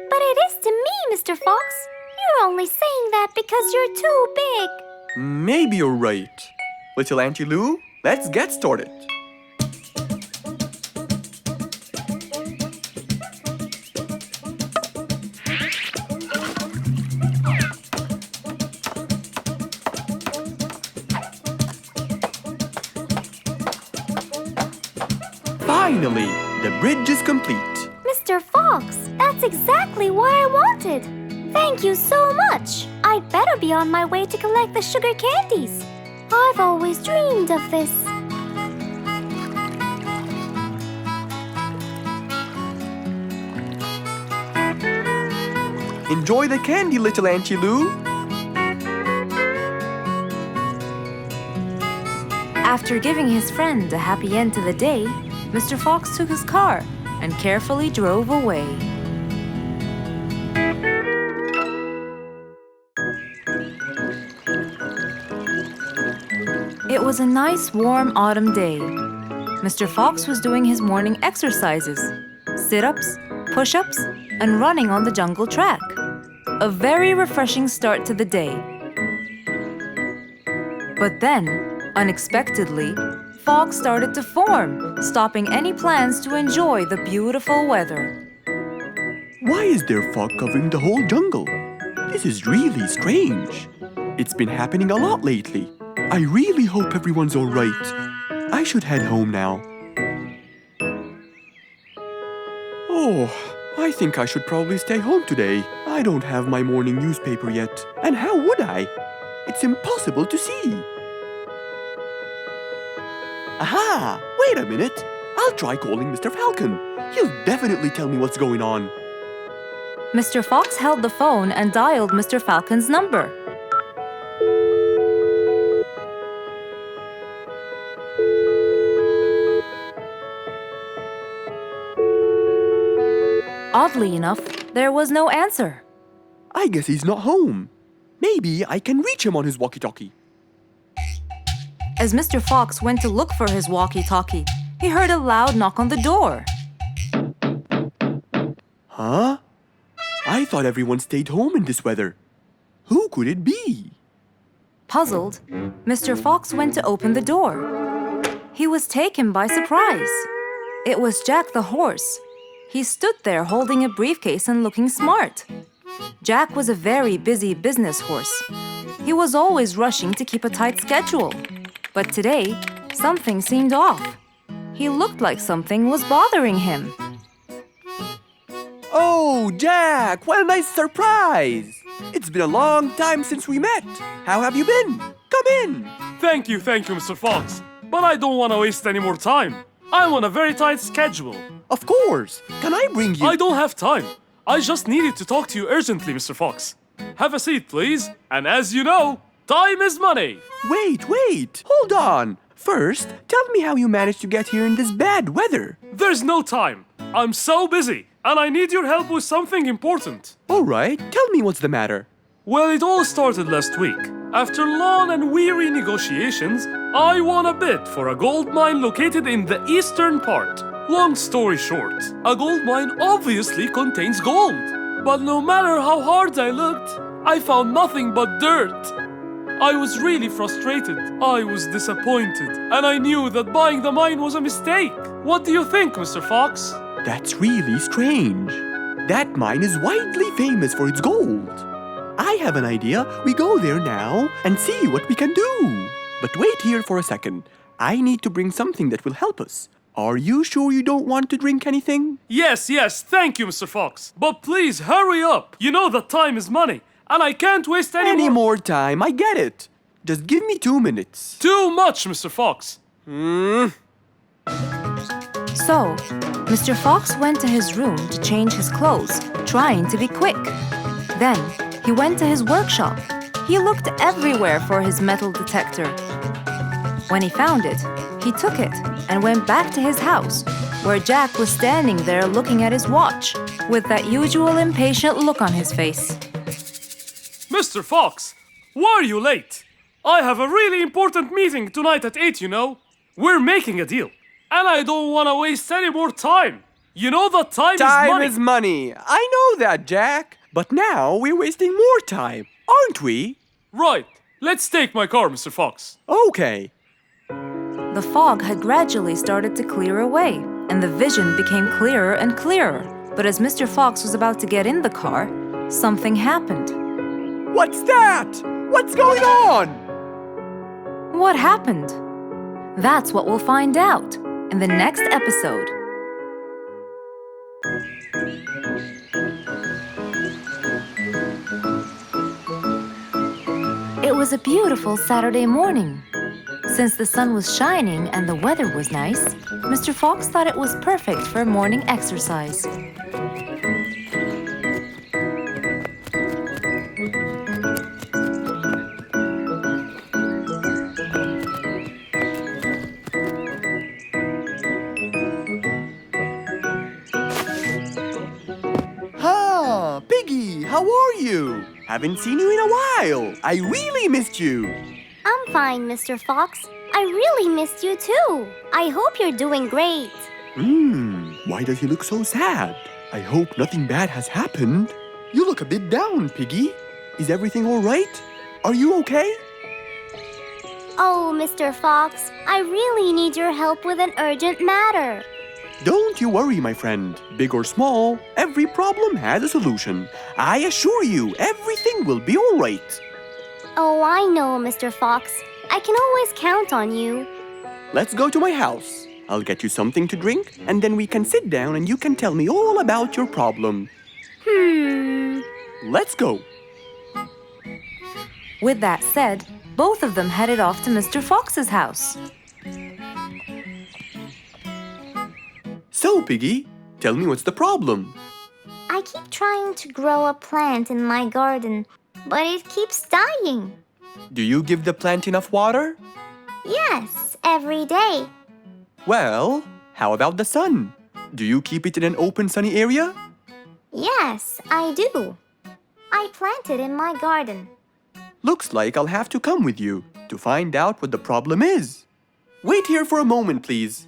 But it is to me, Mr. Fox. You're only saying that because you're too big. Maybe you're right. Little Auntie Lou, let's get started. Finally, the bridge is complete. Mr. Fox, that's exactly what I wanted. Thank you so much. I'd better be on my way to collect the sugar candies. I've always dreamed of this. Enjoy the candy, little Auntie Lou. After giving his friend a happy end to the day, Mr. Fox took his car and carefully drove away. It was a nice warm autumn day. Mr. Fox was doing his morning exercises, sit-ups, push-ups, and running on the jungle track. A very refreshing start to the day. But then, unexpectedly, fog started to form, stopping any plans to enjoy the beautiful weather. Why is there fog covering the whole jungle? This is really strange. It's been happening a lot lately. I really hope everyone's all right. I should head home now. Oh, I think I should probably stay home today. I don't have my morning newspaper yet. And how would I? It's impossible to see. Aha! Wait a minute. I'll try calling Mr. Falcon. He'll definitely tell me what's going on. Mr. Fox held the phone and dialed Mr. Falcon's number. Oddly enough, there was no answer. I guess he's not home. Maybe I can reach him on his walkie-talkie. As Mr. Fox went to look for his walkie-talkie, he heard a loud knock on the door. Huh? I thought everyone stayed home in this weather. Who could it be? Puzzled, Mr. Fox went to open the door. He was taken by surprise. It was Jack the horse. He stood there holding a briefcase and looking smart. Jack was a very busy business horse. He was always rushing to keep a tight schedule. But today, something seemed off. He looked like something was bothering him. Oh, Jack, what a nice surprise! It's been a long time since we met. How have you been? Come in. Thank you, Mr. Fox. But I don't want to waste any more time. I'm on a very tight schedule. Of course. Can I bring you? I don't have time. I just needed to talk to you urgently, Mr. Fox. Have a seat, please. And as you know, time is money. Wait. Hold on. First, tell me how you managed to get here in this bad weather. There's no time. I'm so busy, and I need your help with something important. All right, tell me what's the matter. Well, it all started last week. After long and weary negotiations, I won a bid for a gold mine located in the eastern part. Long story short, a gold mine obviously contains gold. But no matter how hard I looked, I found nothing but dirt. I was really frustrated. I was disappointed, and I knew that buying the mine was a mistake. What do you think, Mr. Fox? That's really strange. That mine is widely famous for its gold. I have an idea. We go there now and see what we can do. But wait here for a second. I need to bring something that will help us. Are you sure you don't want to drink anything? Yes, thank you, Mr. Fox. But please, hurry up. You know that time is money, and I can't waste Any more time, I get it. Just give me 2 minutes. Too much, Mr. Fox. So, Mr. Fox went to his room to change his clothes, trying to be quick. Then, he went to his workshop. He looked everywhere for his metal detector. When he found it, he took it and went back to his house, where Jack was standing there looking at his watch, with that usual impatient look on his face. Mr. Fox, why are you late? I have a really important meeting tonight at 8, you know. We're making a deal, and I don't want to waste any more time. You know that time is money. Time is money. I know that, Jack. But now we're wasting more time, aren't we? Right. Let's take my car, Mr. Fox. Okay. The fog had gradually started to clear away, and the vision became clearer and clearer. But as Mr. Fox was about to get in the car, something happened. What's that? What's going on? What happened? That's what we'll find out in the next episode. It was a beautiful Saturday morning. Since the sun was shining and the weather was nice, Mr. Fox thought it was perfect for morning exercise. Piggy, how are you? Haven't seen you in a while. I really missed you. I'm fine, Mr. Fox. I really missed you too. I hope you're doing great. Why does he look so sad? I hope nothing bad has happened. You look a bit down, Piggy. Is everything all right? Are you okay? Oh, Mr. Fox, I really need your help with an urgent matter. Don't you worry, my friend. Big or small, every problem has a solution. I assure you, everything will be all right. Oh, I know, Mr. Fox. I can always count on you. Let's go to my house. I'll get you something to drink, and then we can sit down and you can tell me all about your problem. Let's go. With that said, both of them headed off to Mr. Fox's house. So, Piggy, tell me what's the problem? I keep trying to grow a plant in my garden, but it keeps dying. Do you give the plant enough water? Yes, every day. Well, how about the sun? Do you keep it in an open, sunny area? Yes, I do. I plant it in my garden. Looks like I'll have to come with you to find out what the problem is. Wait here for a moment, please.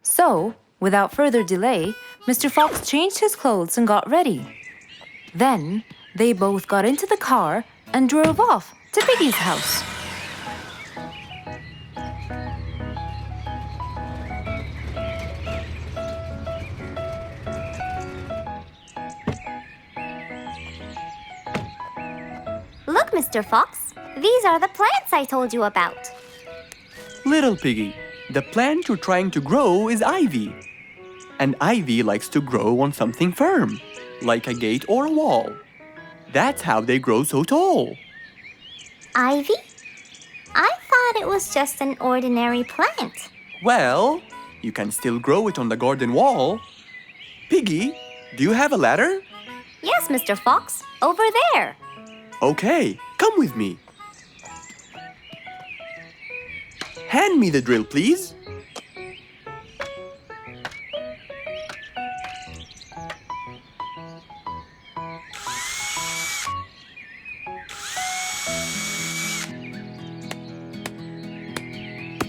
So, without further delay, Mr. Fox changed his clothes and got ready. Then, they both got into the car and drove off to Piggy's house. Look, Mr. Fox. These are the plants I told you about. Little Piggy, the plant you're trying to grow is ivy. And ivy likes to grow on something firm, like a gate or a wall. That's how they grow so tall. Ivy? I thought it was just an ordinary plant. Well, you can still grow it on the garden wall, Piggy, do you have a ladder? Yes, Mr. Fox, over there. Okay, come with me. Hand me the drill, please.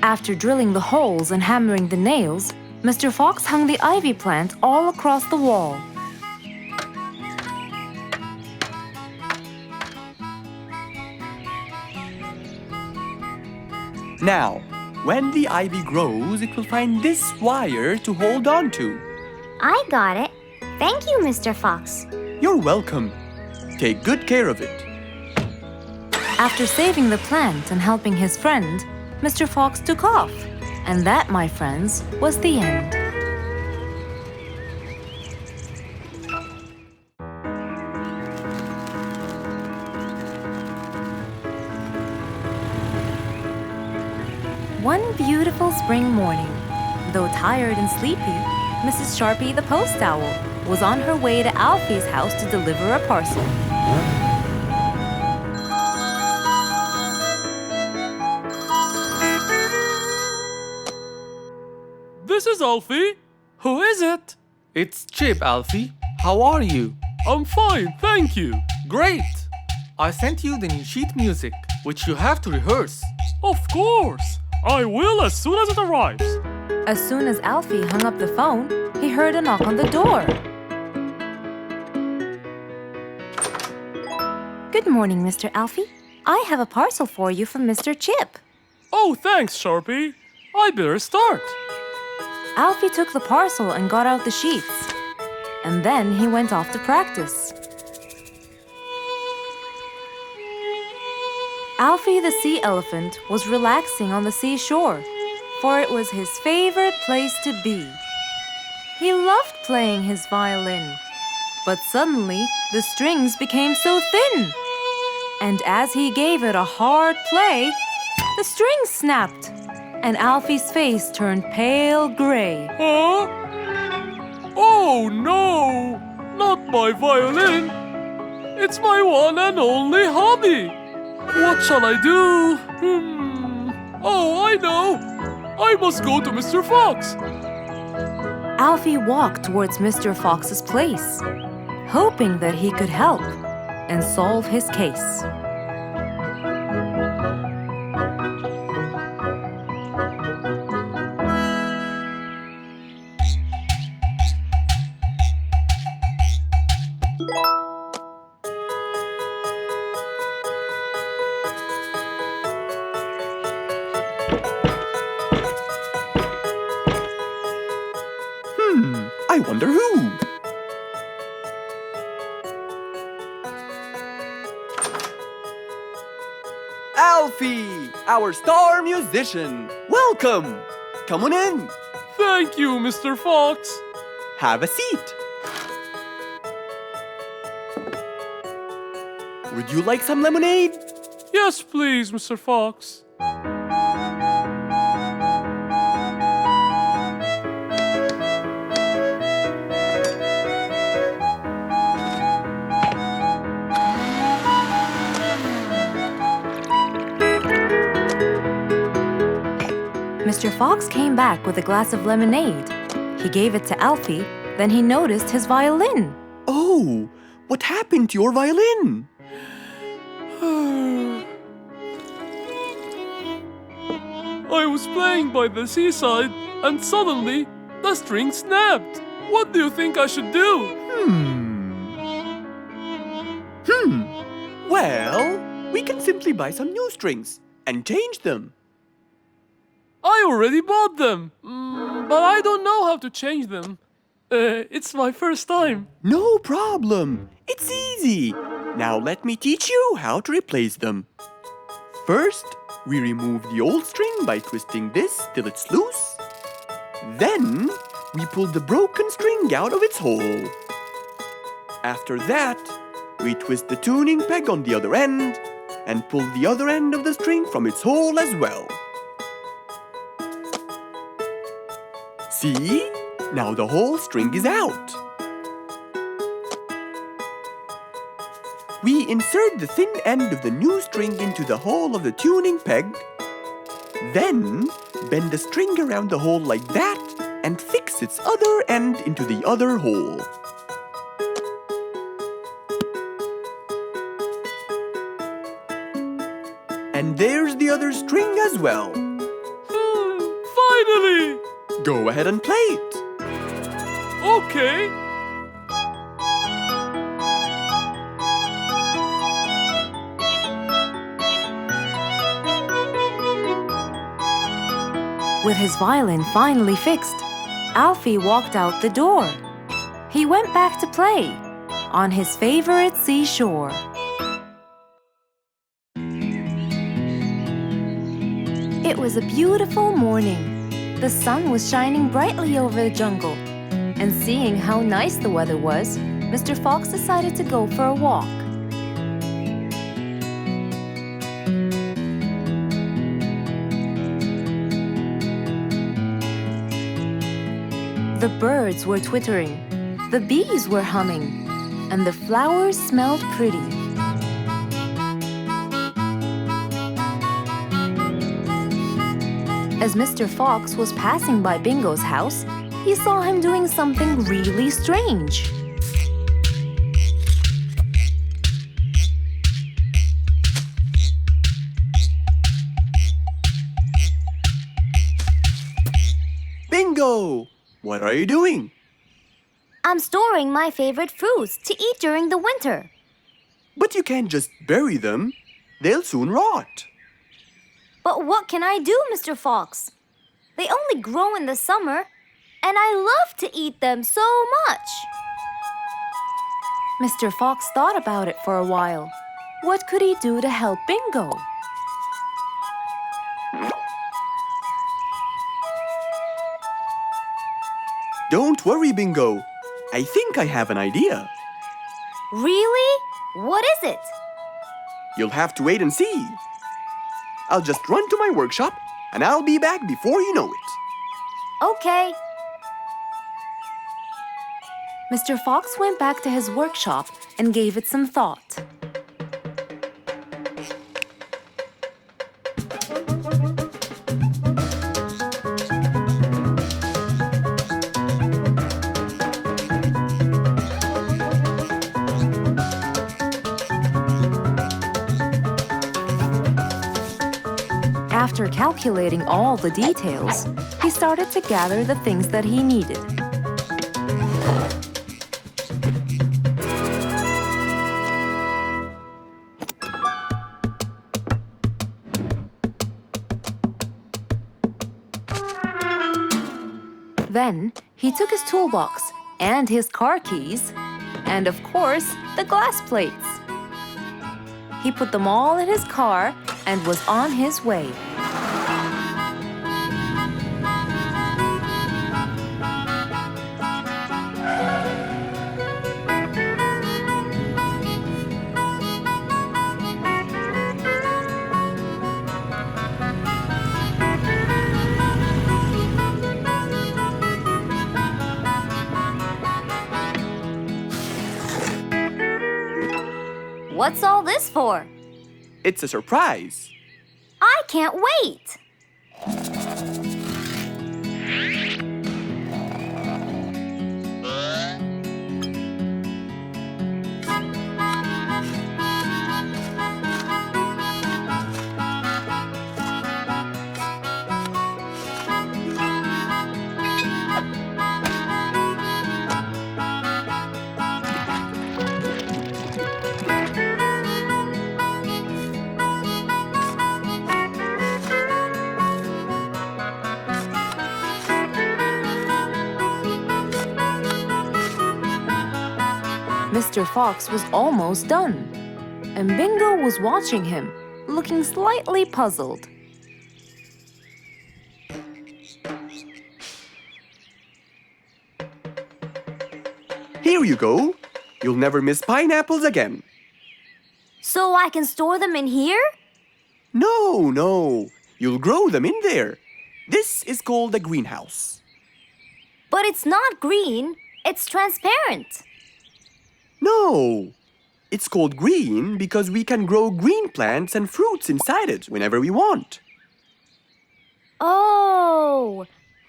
After drilling the holes and hammering the nails, Mr. Fox hung the ivy plant all across the wall. Now, when the ivy grows, it will find this wire to hold on to. I got it. Thank you, Mr. Fox. You're welcome. Take good care of it. After saving the plant and helping his friend, Mr. Fox took off. And that, my friends, was the end. One beautiful spring morning, though tired and sleepy, Mrs. Sharpie the post owl was on her way to Alfie's house to deliver a parcel. This is Alfie. Who is it? It's Chip, Alfie. How are you? I'm fine, thank you. Great! I sent you the new sheet music, which you have to rehearse. Of course. I will as soon as it arrives. As soon as Alfie hung up the phone, he heard a knock on the door. Good morning, Mr. Alfie. I have a parcel for you from Mr. Chip. Oh, thanks, Sharpie. I better start. Alfie took the parcel and got out the sheets. And then he went off to practice. Alfie the sea elephant was relaxing on the seashore, for it was his favorite place to be. He loved playing his violin, but suddenly the strings became so thin. And as he gave it a hard play, the strings snapped, and Alfie's face turned pale gray. Huh? Oh no! Not my violin! It's my one and only hobby! What shall I do? Oh, I know! I must go to Mr. Fox! Alfie walked towards Mr. Fox's place, hoping that he could help and solve his case. I wonder who? Alfie, our star musician. Welcome. Come on in. Thank you, Mr. Fox. Have a seat. Would you like some lemonade? Yes, please, Mr. Fox. Mr. Fox came back with a glass of lemonade. He gave it to Alfie, then he noticed his violin. Oh, what happened to your violin? I was playing by the seaside and suddenly the string snapped. What do you think I should do? Well, we can simply buy some new strings and change them. I already bought them, but I don't know how to change them. It's my first time. No problem. It's easy. Now let me teach you how to replace them. First, we remove the old string by twisting this till it's loose. Then, we pull the broken string out of its hole. After that, we twist the tuning peg on the other end and pull the other end of the string from its hole as well. See? Now the whole string is out. We insert the thin end of the new string into the hole of the tuning peg. Then, bend the string around the hole like that and fix its other end into the other hole. And there's the other string as well. Finally! Go ahead and play it. Okay. With his violin finally fixed, Alfie walked out the door. He went back to play on his favorite seashore. It was a beautiful morning. The sun was shining brightly over the jungle. And seeing how nice the weather was, Mr. Fox decided to go for a walk. The birds were twittering, the bees were humming, and the flowers smelled pretty. As Mr. Fox was passing by Bingo's house, he saw him doing something really strange. Bingo! What are you doing? I'm storing my favorite fruits to eat during the winter. But you can't just bury them. They'll soon rot. But what can I do, Mr. Fox? They only grow in the summer, and I love to eat them so much. Mr. Fox thought about it for a while. What could he do to help Bingo? Don't worry, Bingo. I think I have an idea. Really? What is it? You'll have to wait and see. I'll just run to my workshop, and I'll be back before you know it. Okay. Mr. Fox went back to his workshop and gave it some thought. After calculating all the details, he started to gather the things that he needed. Then he took his toolbox and his car keys, and of course, the glass plates. He put them all in his car and was on his way. What's all this for? It's a surprise. I can't wait! Mr. Fox was almost done, and Bingo was watching him, looking slightly puzzled. Here you go. You'll never miss pineapples again. So I can store them in here? No. You'll grow them in there. This is called a greenhouse. But it's not green, it's transparent. No. It's called green because we can grow green plants and fruits inside it whenever we want. Oh,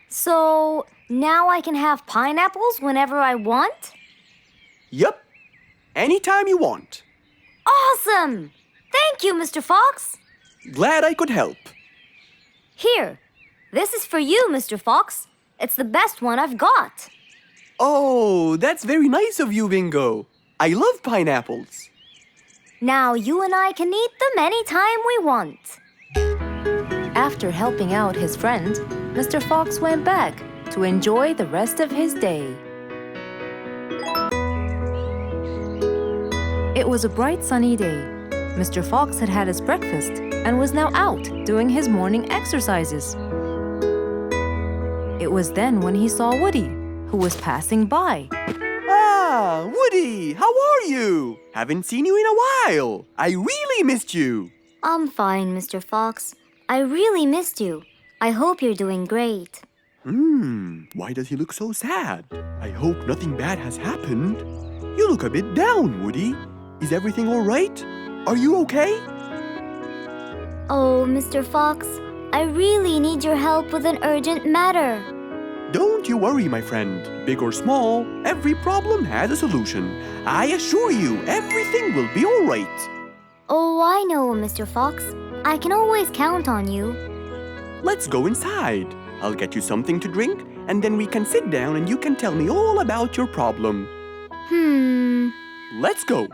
so now I can have pineapples whenever I want? Yup, anytime you want. Awesome! Thank you, Mr. Fox. Glad I could help. Here, this is for you, Mr. Fox. It's the best one I've got. Oh, that's very nice of you, Bingo. I love pineapples. Now you and I can eat them anytime we want. After helping out his friend, Mr. Fox went back to enjoy the rest of his day. It was a bright sunny day. Mr. Fox had had his breakfast and was now out doing his morning exercises. It was then when he saw Woody, who was passing by. Ah, Woody, how are you? Haven't seen you in a while. I really missed you. I'm fine, Mr. Fox. I really missed you. I hope you're doing great. Why does he look so sad? I hope nothing bad has happened. You look a bit down, Woody. Is everything all right? Are you okay? Oh, Mr. Fox, I really need your help with an urgent matter. Don't you worry, my friend. Big or small, every problem has a solution. I assure you, everything will be all right. Oh, I know, Mr. Fox. I can always count on you. Let's go inside. I'll get you something to drink, and then we can sit down and you can tell me all about your problem. Let's go.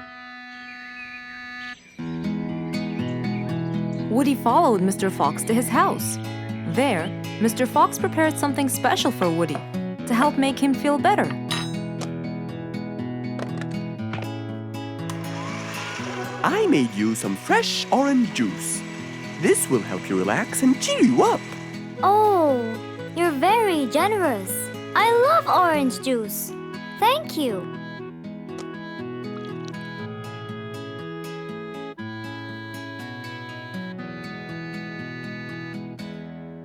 Woody followed Mr. Fox to his house. There, Mr. Fox prepared something special for Woody to help make him feel better. I made you some fresh orange juice. This will help you relax and cheer you up. Oh, you're very generous. I love orange juice. Thank you.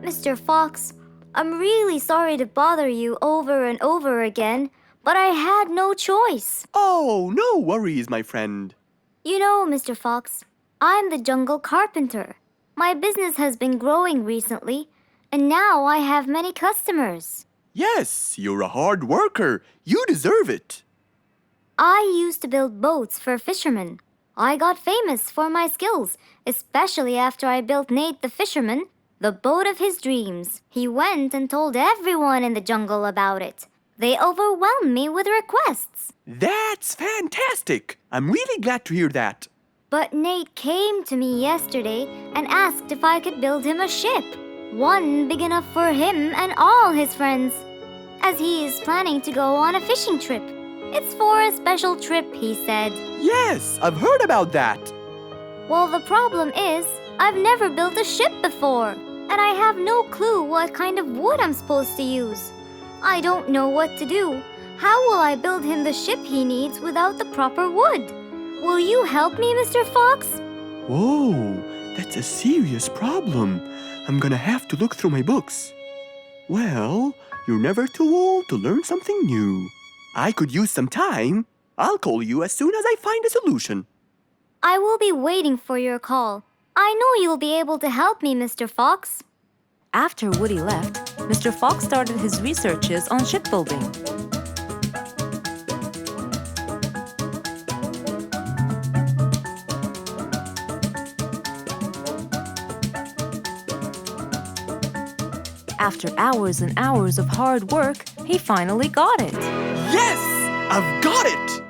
Mr. Fox, I'm really sorry to bother you over and over again, but I had no choice. Oh, no worries, my friend. You know, Mr. Fox, I'm the jungle carpenter. My business has been growing recently, and now I have many customers. Yes, you're a hard worker. You deserve it. I used to build boats for fishermen. I got famous for my skills, especially after I built Nate the fisherman the boat of his dreams. He went and told everyone in the jungle about it. They overwhelmed me with requests. That's fantastic. I'm really glad to hear that. But Nate came to me yesterday and asked if I could build him a ship. One big enough for him and all his friends, as he is planning to go on a fishing trip. It's for a special trip, he said. Yes, I've heard about that. Well, the problem is, I've never built a ship before, and I have no clue what kind of wood I'm supposed to use. I don't know what to do. How will I build him the ship he needs without the proper wood? Will you help me, Mr. Fox? Whoa, that's a serious problem. I'm gonna have to look through my books. Well, you're never too old to learn something new. I could use some time. I'll call you as soon as I find a solution. I will be waiting for your call. I know you'll be able to help me, Mr. Fox. After Woody left, Mr. Fox started his researches on shipbuilding. After hours and hours of hard work, he finally got it. Yes! I've got it!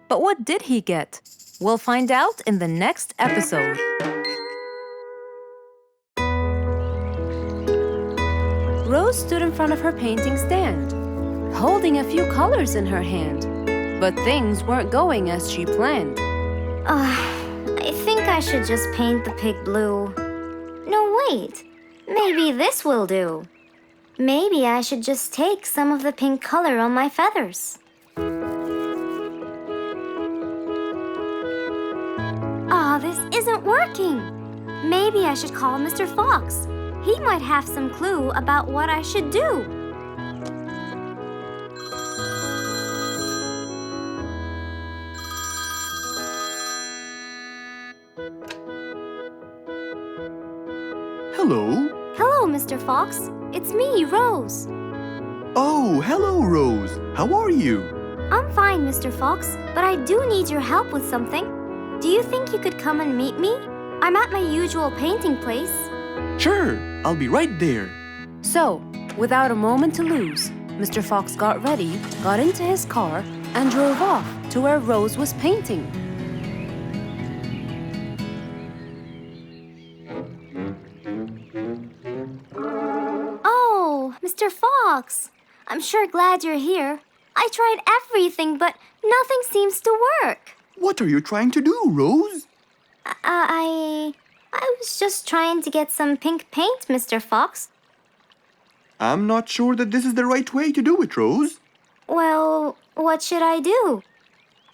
But what did he get? We'll find out in the next episode. Rose stood in front of her painting stand, holding a few colors in her hand. But things weren't going as she planned. I think I should just paint the pig blue. No, wait. Maybe this will do. Maybe I should just take some of the pink color on my feathers. This isn't working. Maybe I should call Mr. Fox. He might have some clue about what I should do. Hello. Hello, Mr. Fox. It's me, Rose. Oh, hello, Rose. How are you? I'm fine, Mr. Fox, but I do need your help with something. Do you think you could come and meet me? I'm at my usual painting place. Sure, I'll be right there. So, without a moment to lose, Mr. Fox got ready, got into his car, and drove off to where Rose was painting. Oh, Mr. Fox. I'm sure glad you're here. I tried everything, but nothing seems to work. What are you trying to do, Rose? I was just trying to get some pink paint, Mr. Fox. I'm not sure that this is the right way to do it, Rose. Well, what should I do?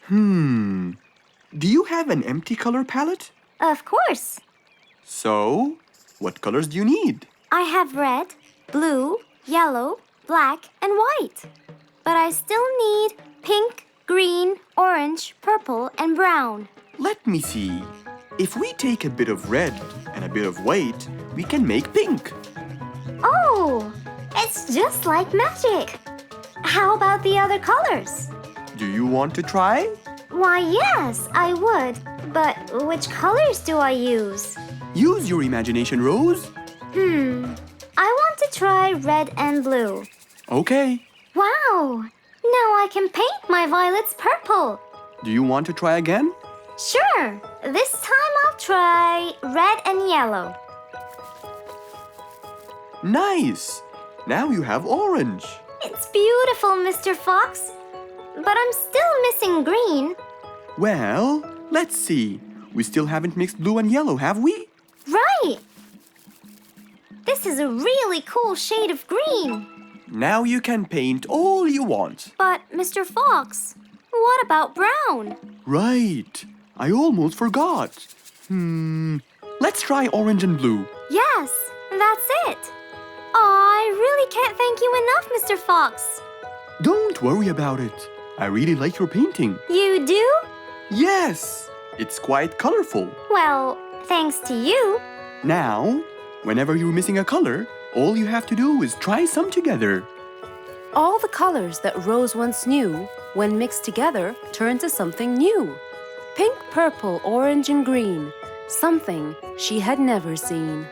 Do you have an empty color palette? Of course. So, what colors do you need? I have red, blue, yellow, black, and white. But I still need pink, green, orange, purple, and brown. Let me see. If we take a bit of red and a bit of white, we can make pink. Oh, it's just like magic. How about the other colors? Do you want to try? Why, yes, I would. But which colors do I use? Use your imagination, Rose. I want to try red and blue. Okay. Wow! Now I can paint my violets purple. Do you want to try again? Sure. This time I'll try red and yellow. Nice. Now you have orange. It's beautiful, Mr. Fox. But I'm still missing green. Well, let's see. We still haven't mixed blue and yellow, have we? Right! This is a really cool shade of green. Now you can paint all you want. But, Mr. Fox, what about brown? Right. I almost forgot. Let's try orange and blue. Yes, that's it. I really can't thank you enough, Mr. Fox. Don't worry about it. I really like your painting. You do? Yes. It's quite colorful. Well, thanks to you. Now, whenever you're missing a color, all you have to do is try some together. All the colors that Rose once knew, when mixed together, turned to something new. Pink, purple, orange, and green. Something she had never seen.